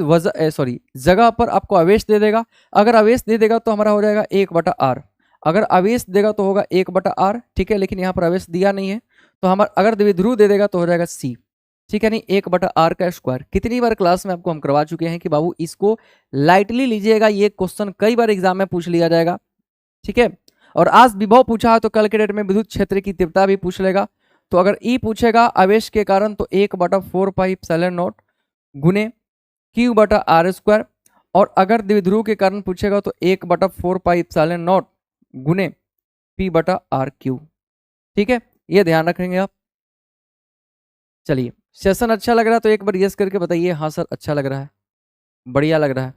जगह पर आपको आवेश दे देगा। अगर आवेश दे देगा तो हमारा हो जाएगा 1/r, अगर आवेश देगा तो होगा 1/r। ठीक है, लेकिन यहाँ पर आवेश दिया नहीं है तो हमारा अगर द्विध्रुव दे देगा तो हो जाएगा C। ठीक है, नहीं 1/r²। कितनी बार क्लास में आपको हम करवा चुके हैं कि बाबू इसको लाइटली लीजिएगा, ये क्वेश्चन कई बार एग्जाम में पूछ लिया जाएगा। ठीक है, और आज विभव पूछा है तो कल के डेट में विद्युत क्षेत्र की तीव्रता भी पूछ लेगा। तो अगर E पूछेगा आवेश के कारण तो 1/4 पाई एप्सिलॉन नॉट गुने Q/r², और अगर द्विध्रुव के कारण पूछेगा तो 1/4πε0 गुने P/r3। ठीक है, ये ध्यान रखेंगे आप। चलिए, सेशन अच्छा लग रहा है तो एक बार यस करके बताइए हाँ सर अच्छा लग रहा है, बढ़िया लग रहा है,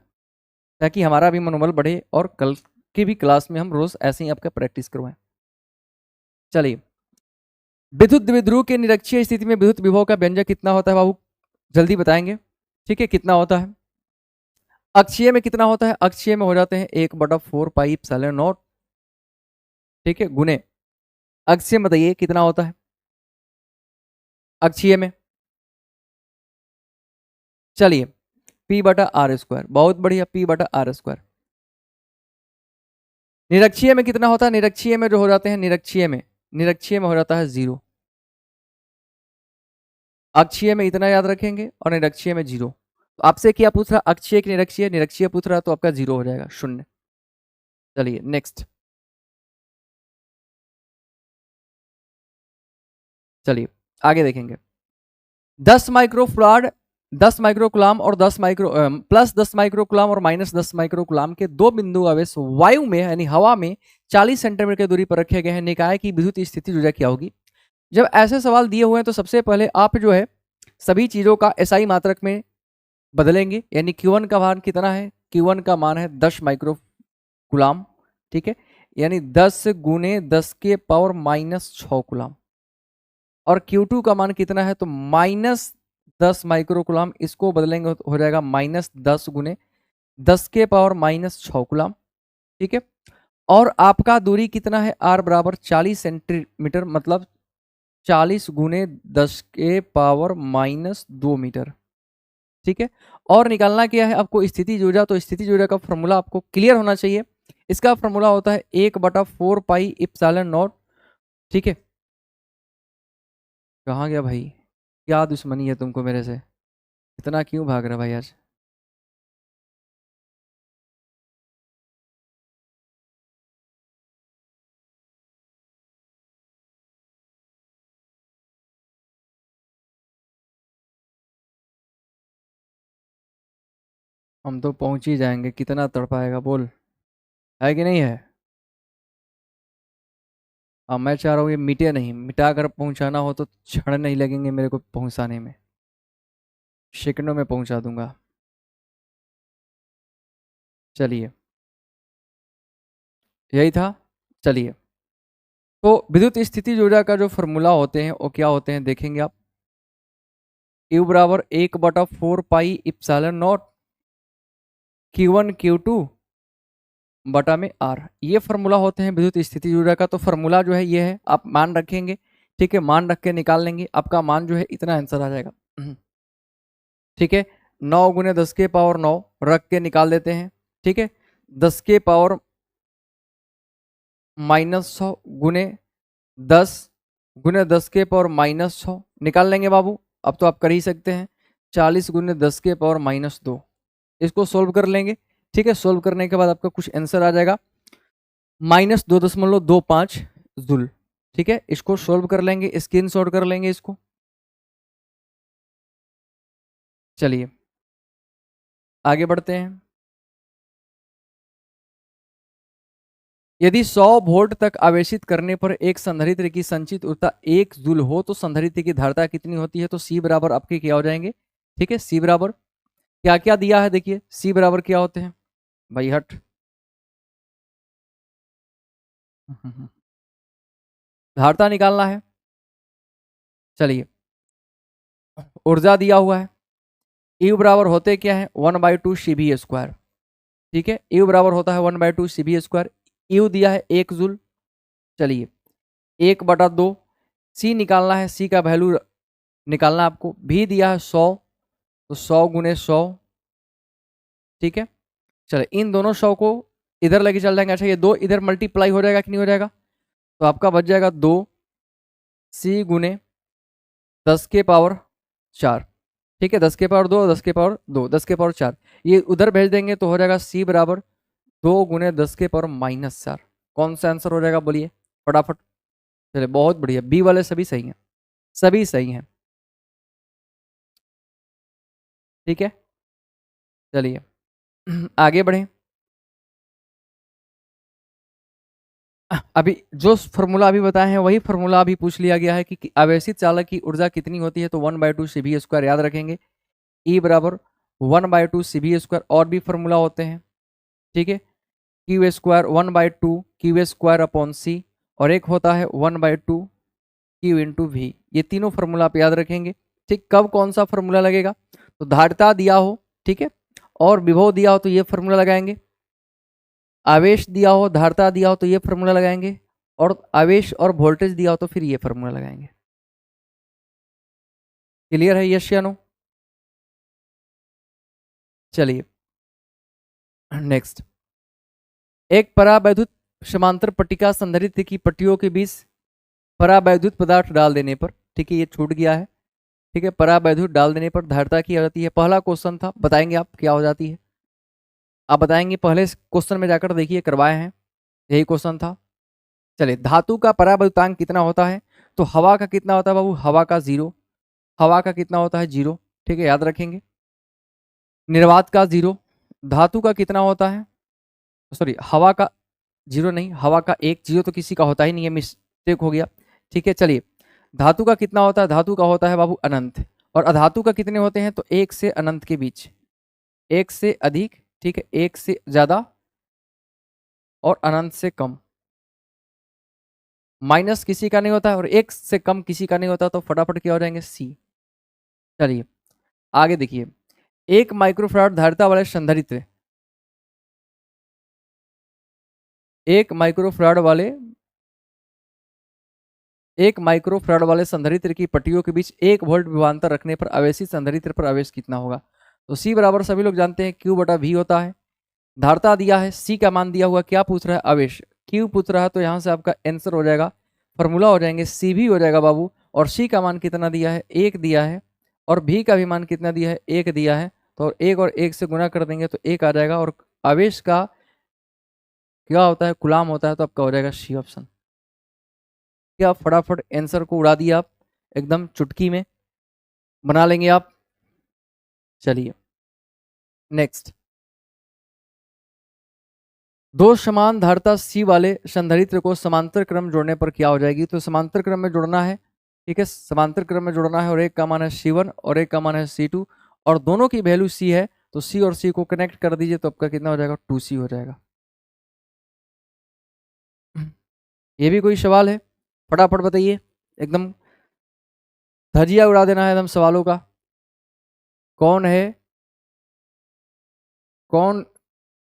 ताकि हमारा भी मनोबल बढ़े और कल की भी क्लास में हम रोज ऐसे ही आपका प्रैक्टिस करवाएं। चलिए, विद्युत द्विध्रुव के निरक्षीय स्थिति में विद्युत विभव का व्यंजक कितना होता है बाबू, जल्दी बताएंगे। ठीक है, कितना होता है? अक्षीय में कितना होता है? अक्षीय में हो जाते हैं 1/4πε0। ठीक है, गुने अक्षीय में बताइए कितना होता है अक्षीय में। चलिए, P/r², बहुत बढ़िया, P/r²। निरक्षीय में कितना होता है? निरक्षीय में जो हो जाते हैं, निरक्षीय में हो जाता है 0। अक्षीय में इतना याद रखेंगे और निरक्षीय में 0। तो आपसे क्या पूछ रहा? अक्षीय की निरक्षीय, निरक्षीय पूछ रहा तो आपका 0 हो जाएगा, 0। चलिए नेक्स्ट, चलिए आगे देखेंगे। 10 माइक्रोफराड, 10 माइक्रोकुलाम और 10 माइक्रो प्लस 10 माइक्रोकुलाम और माइनस 10 माइक्रोकुलाम के दो बिंदु आवेश वायु में यानी हवा में 40 सेंटीमीटर की दूरी पर रखे गए हैं। निकाय की विद्युत स्थिति ऊर्जा क्या होगी? जब ऐसे सवाल दिए हुए हैं तो सबसे पहले आप जो है सभी चीजों का एसआई मात्रक में बदलेंगे। यानी Q1 का मान कितना है? Q1 का मान है 10 माइक्रोकुलाम। ठीक है, यानी 10 गुने 10 के पावर -6 कुलाम। और Q2 का मान कितना है? तो -10 माइक्रोकुलाम, इसको बदलेंगे हो जाएगा -10 गुने 10 के पावर -6 कुलाम। ठीक है, और आपका दूरी कितना है? R बराबर 40 सेंटीमीटर, मतलब 40 गुने 10 के पावर -2 मीटर। ठीक है, और निकालना क्या है आपको? स्थिति ऊर्जा। तो स्थिति ऊर्जा का फॉर्मूला आपको क्लियर होना चाहिए। इसका फॉर्मूला होता है 1/4πε0। ठीक है, कहाँ गया भाई? क्या दुश्मनी है तुमको मेरे से? इतना क्यों भाग रहा भाई आज? हम तो पहुंच ही जाएंगे, कितना तड़पाएगा बोल, है कि नहीं है? अब मैं चाह रहा हूँ ये मिटे नहीं, मिटा कर पहुंचाना हो तो क्षण नहीं लगेंगे मेरे को पहुंचाने में, सेकंडों में पहुंचा दूंगा। चलिए, यही था। चलिए, तो विद्युत स्थिति ऊर्जा का जो फॉर्मूला होते हैं वो क्या होते हैं देखेंगे आप। Q बराबर 1/4πε0 Q1 Q2 बटा में R, ये फॉर्मूला होते हैं विद्युत स्थिति ऊर्जा का। तो फॉर्मूला जो है ये है, आप मान रखेंगे। ठीक है, मान रख के निकाल लेंगे, आपका मान जो है इतना आंसर आ जाएगा। ठीक है, 9 गुने 10 के पावर 9 रख के निकाल देते हैं। ठीक है, 10 के पावर -100 गुने 10 गुने 10 के पावर -100 निकाल लेंगे बाबू। अब तो आप कर ही सकते हैं। 40 गुने 10 के पावर -2, इसको सोल्व कर लेंगे। ठीक है, सोल्व करने के बाद आपका कुछ आंसर आ जाएगा -2.25 जूल। ठीक है, इसको सोल्व कर लेंगे, स्क्रीनशॉट कर लेंगे इसको। चलिए आगे बढ़ते हैं। यदि 100 वोल्ट तक आवेशित करने पर एक संधारित्र की संचित ऊर्जा 1 जूल हो तो संधारित्र की धारिता कितनी होती है? तो C बराबर आपके क्या हो जाएंगे? ठीक है, C बराबर क्या क्या दिया है देखिए, C बराबर क्या होते हैं भाई? हट, धारिता निकालना है। चलिए, ऊर्जा दिया हुआ है, यू बराबर होते क्या है? 1/2 CV²। ठीक है, यू बराबर होता है 1/2 CV²। यू दिया है 1 जूल। चलिए, 1/2 सी निकालना है, सी का वैल्यू निकालना है आपको। भी दिया है 100, तो 100 गुने 100। ठीक है, चलिए इन दोनों 100 को इधर लेके चल जाएंगे। अच्छा, ये दो इधर मल्टीप्लाई हो जाएगा कि नहीं हो जाएगा? तो आपका बच जाएगा 2 सी गुने 10 के पावर 4। ठीक है, 10 के पावर 2, 10 के पावर 2, 10 के पावर 4, ये उधर भेज देंगे तो हो जाएगा C बराबर 2 गुने 10 के पावर -4। कौन सा आंसर हो जाएगा बोलिए फटाफट? चलिए बहुत बढ़िया, बी वाले सभी सही हैं, सभी सही हैं। ठीक है, चलिए आगे बढ़े। अभी जो फॉर्मूला अभी बताए हैं वही फॉर्मूला अभी पूछ लिया गया है कि आवेशित चालक की ऊर्जा कितनी होती है, तो 1/2 CV² याद रखेंगे। E बराबर 1/2 CV²। और भी फॉर्मूला होते हैं, ठीक है। Q² 1/2 Q² अपॉन C, और एक होता है 1/2 Q इंटू V। ये तीनों फॉर्मूला आप याद रखेंगे, ठीक। कब कौन सा फॉर्मूला लगेगा, तो धारिता दिया हो, ठीक है, और विभव दिया हो तो ये फॉर्मूला लगाएंगे। आवेश दिया हो, धारिता दिया हो तो ये फॉर्मूला लगाएंगे, और आवेश और वोल्टेज दिया हो तो फिर ये फॉर्मूला लगाएंगे। क्लियर है, यस या नो? चलिए नेक्स्ट। एक परावैद्युत समांतर पट्टिका संधारित्र की पट्टियों के बीच परावैद्युत पदार्थ डाल देने पर, ठीक है, ये छूट गया है, ठीक है, परावैद्युत डाल देने पर धारिता की हो जाती है। पहला क्वेश्चन था, बताएंगे आप क्या हो जाती है, आप बताएंगे। पहले क्वेश्चन में जाकर देखिए, करवाए हैं, यही क्वेश्चन था। चलिए, धातु का परावैद्युतांक कितना होता है, तो हवा का कितना होता है बाबू, हवा का 0। हवा का कितना होता है, 0, ठीक है, याद रखेंगे। निर्वात का 0। धातु का कितना होता है, सॉरी, हवा का 0 नहीं, हवा का 1। 0 तो किसी का होता ही नहीं है, मिस्टेक हो गया, ठीक है। चलिए, धातु का कितना होता है, धातु का होता है बाबू अनंत। और अधातु का कितने होते हैं, तो 1 से अनंत के बीच, 1 से अधिक, ठीक है, 1 से ज्यादा, और अनंत से कम। माइनस किसी का नहीं होता है और 1 से कम किसी का नहीं होता, तो फटाफट क्या हो जाएंगे, सी। चलिए आगे देखिए। एक माइक्रोफराड धारिता वाले संधारित्र, एक माइक्रोफराड वाले एक माइक्रोफराड वाले संधारित्र की पट्टियों के बीच 1 वोल्ट विभवांतर रखने पर आवेशित संधारित्र पर आवेश कितना होगा, तो सी बराबर सभी लोग जानते हैं Q/V होता है। धारिता दिया है, सी का मान दिया हुआ, क्या पूछ रहा है, आवेश। Q पूछ रहा है, तो यहाँ से आपका आंसर हो जाएगा, फॉर्मूला हो जाएंगे, सी भी हो जाएगा बाबू। और सी का मान कितना दिया है, 1 दिया है, और भी का भी मान कितना दिया है, 1 दिया है। तो 1 और 1 से गुना कर देंगे तो 1 आ जाएगा। और आवेश का क्या होता है, गुलाम होता है, तो आपका हो जाएगा सी ऑप्शन। क्या फटाफट आंसर को उड़ा दिया आप, एकदम चुटकी में बना लेंगे आप। चलिए नेक्स्ट। दो समान धारिता सी वाले संधारित्र को समांतर क्रम जोड़ने पर क्या हो जाएगी, तो समांतर क्रम में जोड़ना है, ठीक है, समांतर क्रम में जोड़ना है। और एक का मान है C1 और एक का मान है C2, और दोनों की वैल्यू C है, तो C और C को कनेक्ट कर दीजिए तो आपका कितना हो जाएगा, 2C हो जाएगा। ये भी कोई सवाल है, फटाफट बताइए, एकदम धजिया उड़ा देना है एकदम सवालों का। कौन है, कौन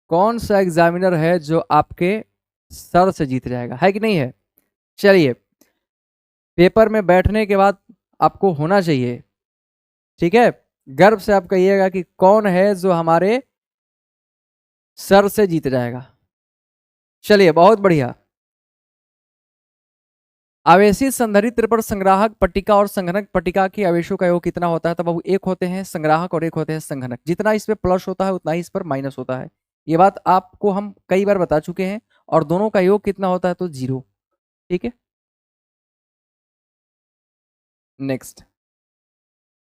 कौन सा एग्जामिनर है जो आपके सर से जीत जाएगा, है कि नहीं है। चलिए, पेपर में बैठने के बाद आपको होना चाहिए, ठीक है, गर्व से आप कहिएगा कि कौन है जो हमारे सर से जीत जाएगा। चलिए बहुत बढ़िया। आवेशित संधारित्र पर संग्राहक पट्टिका और संघनक पट्टिका के आवेशों का योग कितना होता है, तो बाबू एक होते हैं संग्राहक और एक होते हैं संघनक। जितना इस पे प्लस होता है उतना ही इस पर माइनस होता है, ये बात आपको हम कई बार बता चुके हैं। और दोनों का योग कितना होता है, तो 0, ठीक है। नेक्स्ट।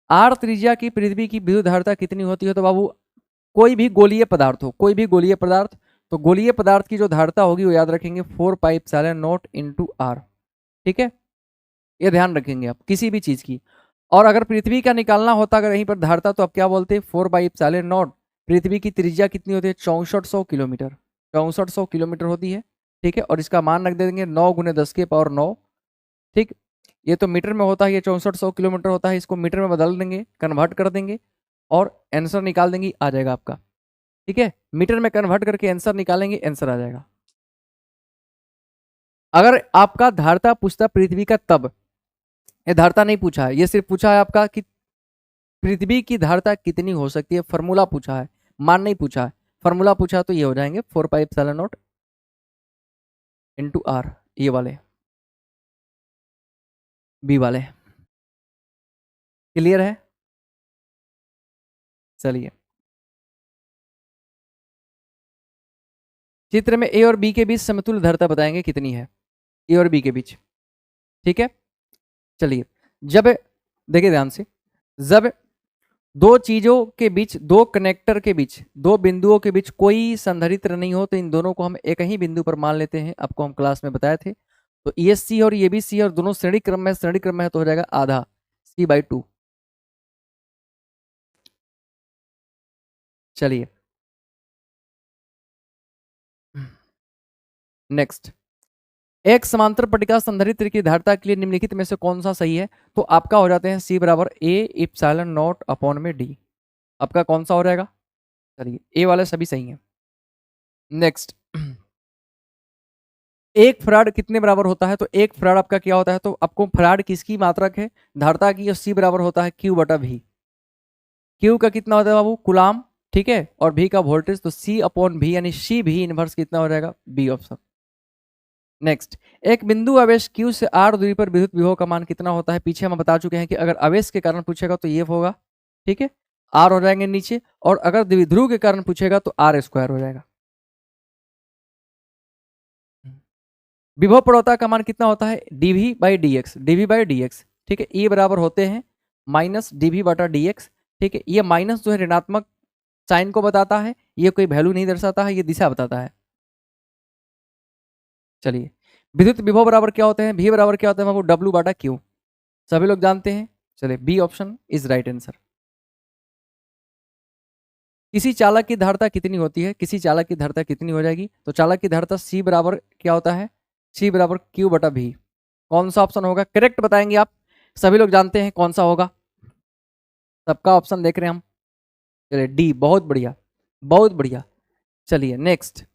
आर त्रिज्या की पृथ्वी की विद्युत धारिता कितनी होती है, तो बाबू कोई भी गोलीय पदार्थ हो, कोई भी गोलीय पदार्थ, तो गोलीय पदार्थ की जो धारिता होगी वो याद रखेंगे 4πε0 इंटू आर, ठीक है, ये ध्यान रखेंगे आप किसी भी चीज की। और अगर पृथ्वी का निकालना होता अगर यहीं पर धारिता, तो आप क्या बोलते हैं, 4πε0। पृथ्वी की त्रिज्या कितनी होती है, 6400 किलोमीटर, 6400 किलोमीटर होती है, ठीक है। और इसका मान रख देंगे 9 × 10⁹, ठीक। ये तो मीटर में होता है, ये 6400 किलोमीटर होता है, इसको मीटर में बदल देंगे, कन्वर्ट कर देंगे, और आंसर निकाल देंगे, आ जाएगा आपका, ठीक है। मीटर में कन्वर्ट करके आंसर निकालेंगे, आंसर आ जाएगा। अगर आपका धारिता पूछता पृथ्वी का, तब ये धारिता नहीं पूछा है, ये सिर्फ पूछा है आपका कि पृथ्वी की धारिता कितनी हो सकती है, फॉर्मूला पूछा है, मान नहीं पूछा है। फॉर्मूला पूछा तो ये हो जाएंगे 4πε0 इंटू आर, ये वाले बी वाले। क्लियर है। चलिए, चित्र में ए और बी के बीच समतुल्य धारिता बताएंगे कितनी है, ए और बी के बीच, ठीक है। चलिए, जब देखिए ध्यान से, जब दो चीजों के बीच, दो कनेक्टर के बीच, दो बिंदुओं के बीच कोई संधारित्र नहीं हो तो इन दोनों को हम एक ही बिंदु पर मान लेते हैं, आपको हम क्लास में बताए थे। तो ये सी और ये भी सी और दोनों श्रेणी क्रम में, श्रेणी क्रम में है तो हो जाएगा आधा C/2। चलिए नेक्स्ट, एक समांतर पट्टिका संधारित्र की धारिता के लिए निम्नलिखित में से कौन सा सही है? तो आपका हो जाते हैं C बराबर A इप्सिलॉन नॉट अपॉन में D। आपका कौन सा हो जाएगा? चलिए ए वाले सभी सही हैं। नेक्स्ट, एक फराड कितने बराबर होता है? तो एक फराड आपका क्या होता है? तो आपको फराड किसकी मात्रक है? धारिता की। और C बराबर होता है Q/V। Q का कितना होता है बाबू? कुलाम, ठीक है, और V का वोल्टेज। तो C/V यानी C भी इनवर्स कितना हो जाएगा? B option. नेक्स्ट, एक बिंदु आवेश Q से R दूरी पर विद्युत विभव का मान कितना होता है? पीछे हम बता चुके हैं कि अगर आवेश के कारण पूछेगा तो ये होगा, ठीक है, R हो जाएंगे नीचे, और अगर द्विध्रुव के कारण पूछेगा तो R² हो जाएगा। विभव प्रवणता का मान कितना होता है? dV/dx, dV/dx, ठीक है, ये बराबर होते हैं माइनस dV/dx, ठीक है। ये माइनस जो है ऋणात्मक साइन को बताता है, ये कोई वैल्यू नहीं दर्शाता है, ये दिशा बताता है। चलिए, विद्युत विभव बराबर क्या होते हैं? V बराबर क्या होता है बाबू? W/Q, सभी लोग जानते हैं। चलिए B option is right answer. किसी चालक की धारिता कितनी होती है? किसी चालक की धारिता कितनी हो जाएगी? तो चालक की धारिता C बराबर क्या होता है? C बराबर Q/V। कौन सा ऑप्शन होगा? करेक्ट बताएंगे आप, सभी लोग जानते हैं कौन सा होगा। सबका ऑप्शन देख रहे हैं हम। चलिए डी, बहुत बढ़िया, बहुत बढ़िया। चलिए नेक्स्ट,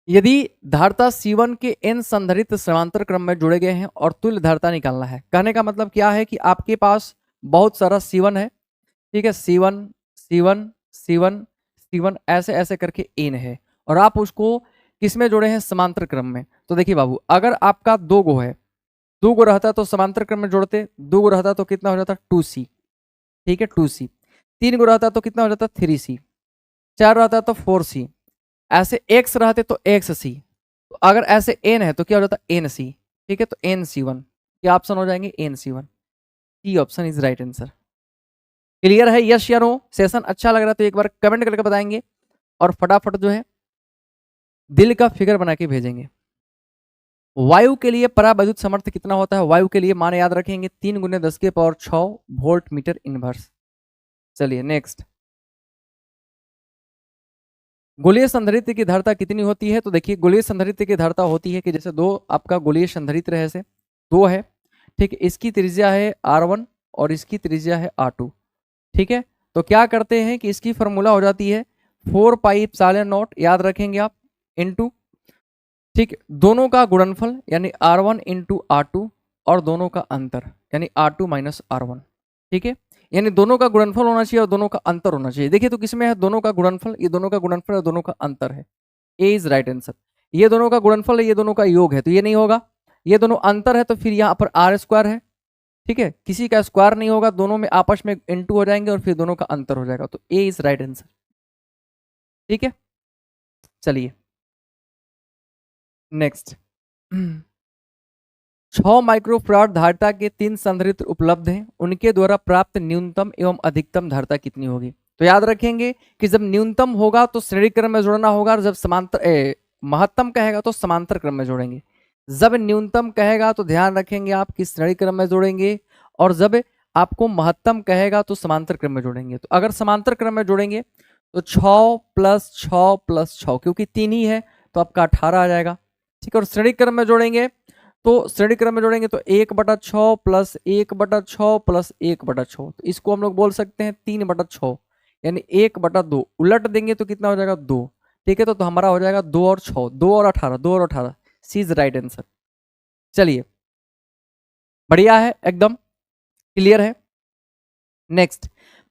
यदि धारिता C1 के n संधारित्र समांतर क्रम में जुड़े गए हैं और तुल्य धारिता निकालना है, कहने का मतलब क्या है कि आपके पास बहुत सारा C1 है, ठीक है, C1 C1 C1 C1 ऐसे ऐसे करके n है, और आप उसको किस में जोड़े हैं? समांतर क्रम में। तो देखिए बाबू, अगर आपका 2 गो है, 2 गो रहता तो समांतर क्रम में जोड़ते, 2 गो रहता तो कितना हो जाता? 2C, ठीक है, 2C। 3 गो रहता तो कितना हो जाता? 3C। 4 रहता तो 4C। ऐसे x रहते तो XC। तो अगर ऐसे n है तो क्या हो जाता? NC, ठीक है, तो NC1। क्या ऑप्शन हो जाएंगे? NC1। C option is right answer. Clear है? यस या नो? सेशन अच्छा लग रहा है तो एक बार कमेंट करके बताएंगे, और फटाफट जो है दिल का फिगर बना के भेजेंगे। वायु के लिए परावैद्युत सामर्थ्य कितना होता है? वायु के लिए मान याद रखेंगे 3 × 10⁶ वोल्ट मीटर इनवर्स। चलिए नेक्स्ट, गोलीय संधारित्र की धारिता कितनी होती है? तो देखिए गोलीय संधारित्र की धारिता होती है कि जैसे दो आपका गोलीय संधारित्र है, ऐसे दो है, ठीक है, इसकी त्रिज्या है R1 और इसकी त्रिज्या है R2, ठीक है। तो क्या करते हैं कि इसकी फॉर्मूला हो जाती है 4πε0, याद रखेंगे आप, इनटू, ठीक, दोनों का गुणनफल यानी R1 × R2, और दोनों का अंतर यानी R2 - R1, ठीक है, यानी दोनों का गुणनफल होना चाहिए और दोनों का अंतर होना चाहिए। देखिए तो किसमें है? दोनों का गुणनफल, ये दोनों का गुणनफल और दोनों का अंतर है। ए इज राइट आंसर। ये दोनों का गुणनफल है, ये दोनों का योग है, तो ये नहीं होगा। ये दोनों अंतर है तो फिर यहाँ पर R² है, ठीक है, किसी का स्क्वायर नहीं होगा, दोनों में आपस में इनटू हो जाएंगे और फिर दोनों का अंतर हो जाएगा, तो ए इज राइट आंसर, ठीक है। चलिए नेक्स्ट, 6 माइक्रोफराड धारिता के 3 संधारित्र उपलब्ध हैं, उनके द्वारा प्राप्त न्यूनतम एवं अधिकतम धारिता कितनी होगी? तो याद रखेंगे कि जब न्यूनतम होगा तो श्रेणी क्रम में जोड़ना होगा, और जब समांतर महत्तम कहेगा तो समांतर क्रम में जोड़ेंगे। जब न्यूनतम कहेगा तो ध्यान रखेंगे आप कि श्रेणी क्रम में जोड़ेंगे, और जब आपको महत्तम कहेगा तो समांतर क्रम में जोड़ेंगे। तो अगर समांतर क्रम में जोड़ेंगे तो 6 + 6 + 6, क्योंकि 3 ही है तो आपका 18 आ जाएगा, ठीक है। और श्रेणी क्रम में जोड़ेंगे तो 1/6 + 1/6 + 1/6, तो इसको हम लोग बोल सकते हैं 3/6, यानी 1/2 उलट देंगे तो कितना हो जाएगा? 2, ठीक है। तो हमारा हो जाएगा 2 और 6, 2 और 18, 2 और 18, सी इज राइट आंसर। चलिए बढ़िया है, एकदम क्लियर है। नेक्स्ट,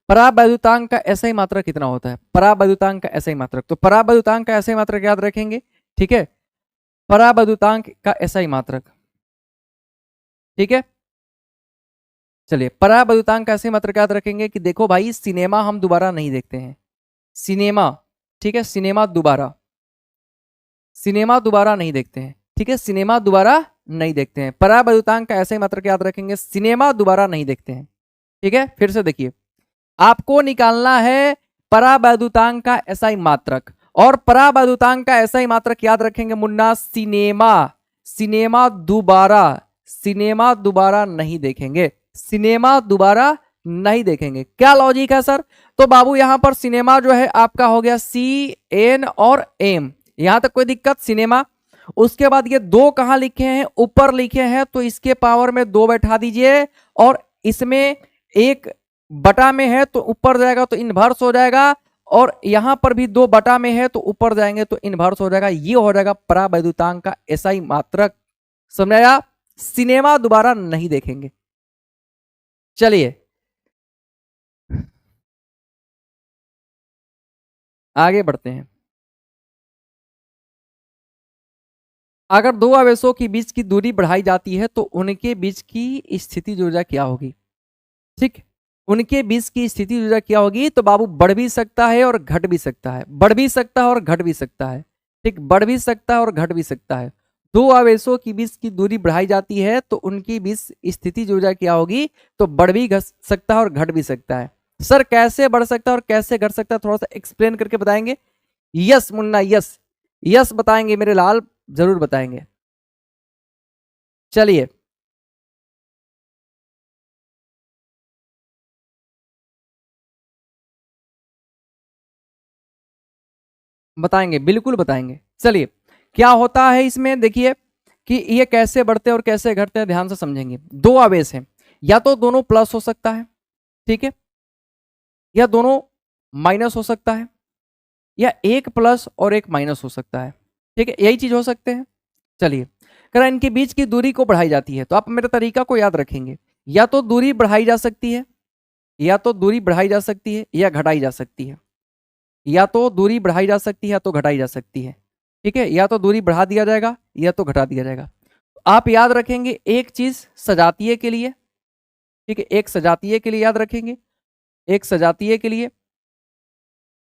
परावैद्युतांक का SI मात्रक कितना होता है? परावैद्युतांक का SI मात्रक, तो परावैद्युतांक का SI मात्रक याद रखेंगे, ठीक है, परावैद्युतांक का SI मात्रक, ठीक है। चलिए परावैद्युतांक का SI मात्रक याद रखेंगे कि देखो भाई, सिनेमा हम दोबारा नहीं देखते हैं, सिनेमा, ठीक है, सिनेमा दोबारा, सिनेमा दोबारा नहीं देखते हैं, ठीक है, सिनेमा दोबारा नहीं देखते हैं। परावैद्युतांक का SI मात्रक याद रखेंगे, सिनेमा दोबारा नहीं देखते हैं, ठीक है, फिर से देखिए, आपको निकालना है परावैद्युतांक का एसआई मात्रक, और परावैद्युतांक का एसआई मात्रक याद रखेंगे मुन्ना, सिनेमा दोबारा नहीं देखेंगे, सिनेमा दोबारा नहीं देखेंगे। क्या लॉजिक है सर? तो बाबू यहां पर सिनेमा जो है आपका हो गया CN और M, यहां तक कोई दिक्कत, सिनेमा। उसके बाद ये दो कहां लिखे हैं, ऊपर लिखे हैं, तो इसके पावर में 2 बैठा दीजिए, और इसमें 1 बटा में है तो ऊपर जाएगा तो इनवर्स हो जाएगा, और यहां पर भी 2 बटा में है तो ऊपर जाएंगे तो इनवर्स हो जाएगा। ये हो जाएगा परावैद्युतांक का एसआई मात्रक। समझाया? सिनेमा दोबारा नहीं देखेंगे। चलिए आगे बढ़ते हैं। अगर दो आवेशों के बीच की दूरी बढ़ाई जाती है तो उनके बीच की स्थिति ऊर्जा क्या होगी? ठीक, उनके बीच की स्थिति ऊर्जा क्या होगी? तो बाबू बढ़ भी सकता है और घट भी सकता है, बढ़ भी सकता है और घट भी सकता है। ठीक, बढ़ भी सकता है और घट भी सकता है। दो आवेशों के बीच की दूरी बढ़ाई जाती है तो उनकी बीच स्थिति ऊर्जा क्या होगी? तो बढ़ भी सकता है और घट भी सकता है। सर कैसे बढ़ सकता है और कैसे घट सकता है, थोड़ा सा एक्सप्लेन करके बताएंगे? यस मुन्ना, यस यस बताएंगे मेरे लाल, जरूर बताएंगे। चलिए बताएंगे, बिल्कुल बताएंगे। चलिए क्या होता है इसमें, देखिए कि ये कैसे बढ़ते हैं और कैसे घटते हैं, ध्यान से समझेंगे। दो आवेश हैं, या तो दोनों प्लस हो सकता है, ठीक है, या दोनों माइनस हो सकता है, या एक प्लस और एक माइनस हो सकता है, ठीक है, यही चीज हो सकते हैं। चलिए, अगर इनके बीच की दूरी को बढ़ाई जाती है तो आप मेरे तरीका को याद रखेंगे, या तो दूरी बढ़ाई जा सकती है, या तो दूरी बढ़ाई जा सकती है, या घटाई जा सकती है, या तो दूरी बढ़ाई जा सकती है या तो घटाई जा सकती है, ठीक है, या तो दूरी बढ़ा दिया जाएगा या तो घटा दिया जाएगा। आप याद रखेंगे एक चीज सजातीय के लिए, ठीक है, एक सजातीय के लिए याद रखेंगे, एक सजातीय के लिए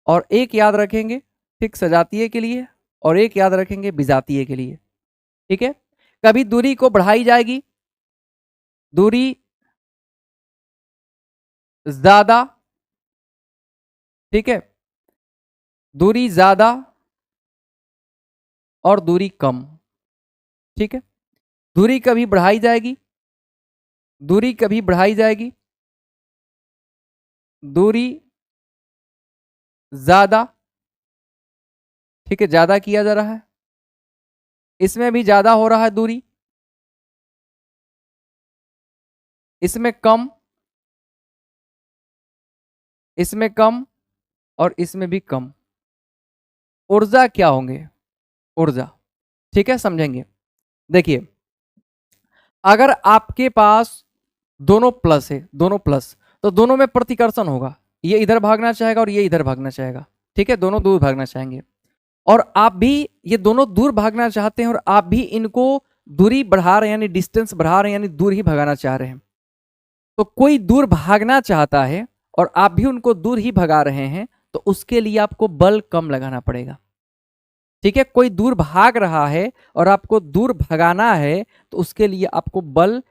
और एक याद रखेंगे, ठीक, सजातीय के लिए और एक याद रखेंगे विजातीय के लिए, ठीक है। कभी दूरी को बढ़ाई जाएगी, दूरी ज्यादा, ठीक है, दूरी ज्यादा और दूरी कम, ठीक है, दूरी कभी बढ़ाई जाएगी, दूरी कभी बढ़ाई जाएगी, दूरी ज्यादा, ठीक है, ज्यादा किया जा रहा है, इसमें भी ज्यादा हो रहा है दूरी, इसमें कम, इसमें कम और इसमें भी कम। ऊर्जा क्या होंगे? ऊर्जा, ठीक है, समझेंगे। देखिए अगर आपके पास दोनों प्लस है, दोनों प्लस, तो दोनों में प्रतिकर्षण होगा, ये इधर भागना चाहेगा और ये इधर भागना चाहेगा, ठीक है, दोनों दूर भागना चाहेंगे। और आप भी ये दोनों दूर भागना चाहते हैं और आप भी इनको दूरी बढ़ा रहे हैं, यानी डिस्टेंस बढ़ा रहे हैं, यानी दूर ही भगाना चाह रहे हैं। तो कोई दूर भागना चाहता है और आप भी उनको दूर ही भगा रहे हैं, तो उसके लिए आपको बल कम लगाना पड़ेगा, ठीक है। कोई दूर भाग रहा है और आपको दूर भगाना है तो उसके लिए आपको बल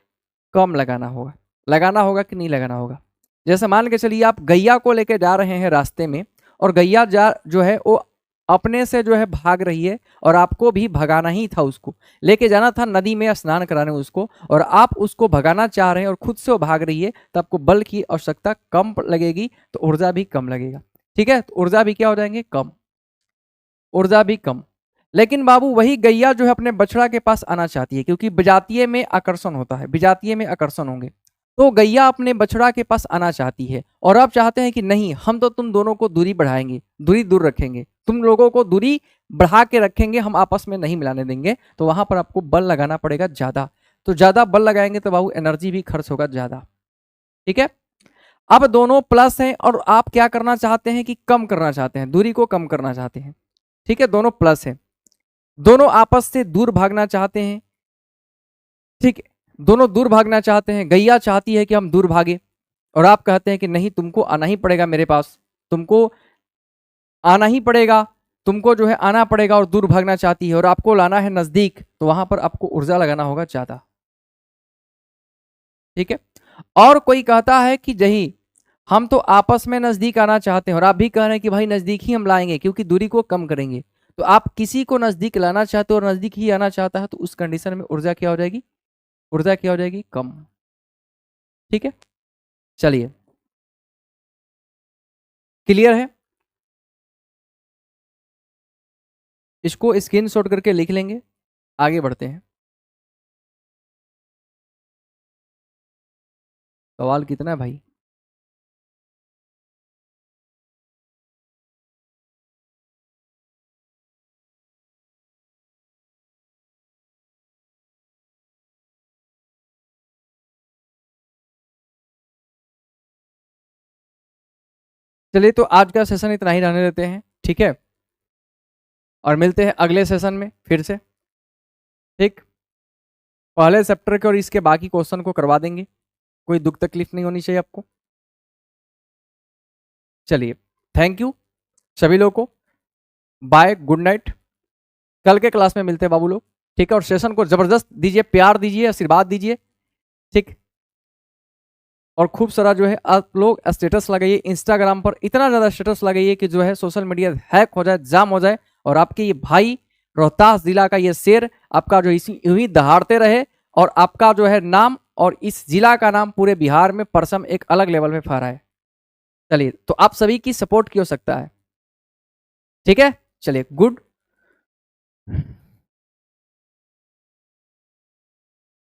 कम लगाना होगा कि नहीं लगाना होगा। जैसे मान के चलिए आप गैया को लेके जा रहे हैं रास्ते में, और गैया जा जो है वो अपने से जो है भाग रही है, और आपको भी भगाना ही था, उसको लेके जाना था नदी में स्नान कराने उसको, और आप उसको भगाना चाह रहे हैं और खुद से वो भाग रही है, तो आपको बल की आवश्यकता कम लगेगी, तो ऊर्जा भी कम लगेगा, ठीक है, तो ऊर्जा भी क्या हो जाएंगे? कम, ऊर्जा भी कम। लेकिन बाबू वही गैया जो है अपने बछड़ा के पास आना चाहती है, क्योंकि विजातीय में आकर्षण होता है, विजातीय में आकर्षण होंगे, तो गैया अपने बछड़ा के पास आना चाहती है, और आप चाहते हैं कि नहीं, हम तो तुम दोनों को दूरी बढ़ाएंगे, दूरी दूर रखेंगे, तुम लोगों को दूरी बढ़ा के रखेंगे, हम आपस में नहीं मिलाने देंगे, तो वहां पर आपको बल लगाना पड़ेगा ज्यादा। तो ज्यादा बल लगाएंगे तो बाबू एनर्जी भी खर्च होगा ज्यादा, ठीक है। अब दोनों प्लस हैं और आप क्या करना चाहते हैं कि कम करना चाहते हैं, दूरी को कम करना चाहते हैं, ठीक है, दोनों प्लस है, दोनों आपस से दूर भागना चाहते हैं, ठीक है, दोनों दूर भागना चाहते हैं। गैया चाहती है कि हम दूर भागे, और आप कहते हैं कि नहीं, तुमको आना ही पड़ेगा मेरे पास, तुमको आना ही पड़ेगा, तुमको जो है आना पड़ेगा, और दूर भागना चाहती है और आपको लाना है नजदीक, तो वहां पर आपको ऊर्जा लगाना होगा ज्यादा, ठीक है। और कोई कहता है कि जही हम तो आपस में नजदीक आना चाहते हैं, और आप भी कह रहे हैं कि भाई नजदीक ही हम लाएंगे क्योंकि दूरी को कम करेंगे। तो आप किसी को नजदीक लाना चाहते हो और नजदीक ही आना चाहता है, तो उस कंडीशन में ऊर्जा क्या हो जाएगी? ऊर्जा क्या हो जाएगी? कम। ठीक है, चलिए क्लियर है? इसको स्क्रीनशॉट करके लिख लेंगे, आगे बढ़ते हैं। सवाल कितना है भाई? चलिए तो आज का सेशन इतना ही रहने देते हैं, ठीक है, और मिलते हैं अगले सेशन में फिर से। ठीक, पहले चैप्टर के और इसके बाकी क्वेश्चन को करवा देंगे, कोई दुख तकलीफ नहीं होनी चाहिए आपको। चलिए, थैंक यू सभी लोगों को, बाय, गुड नाइट। कल के क्लास में मिलते हैं बाबू लोग, ठीक है, और सेशन को जबरदस्त दीजिए, प्यार दीजिए, आशीर्वाद दीजिए, ठीक। और खूब सारा जो है आप लोग स्टेटस लगाइए इंस्टाग्राम पर, इतना ज्यादा स्टेटस लगाइए कि जो है सोशल मीडिया हैक हो जाए, जाम हो जाए, और आपके ये भाई रोहतास जिला का ये शेर आपका जो इसी यूं ही दहाड़ते रहे, और आपका जो है नाम और इस जिला का नाम पूरे बिहार में परसम एक अलग लेवल में फहराए। चलिए, तो आप सभी की सपोर्ट की हो सकता है, ठीक है, चलिए, गुड।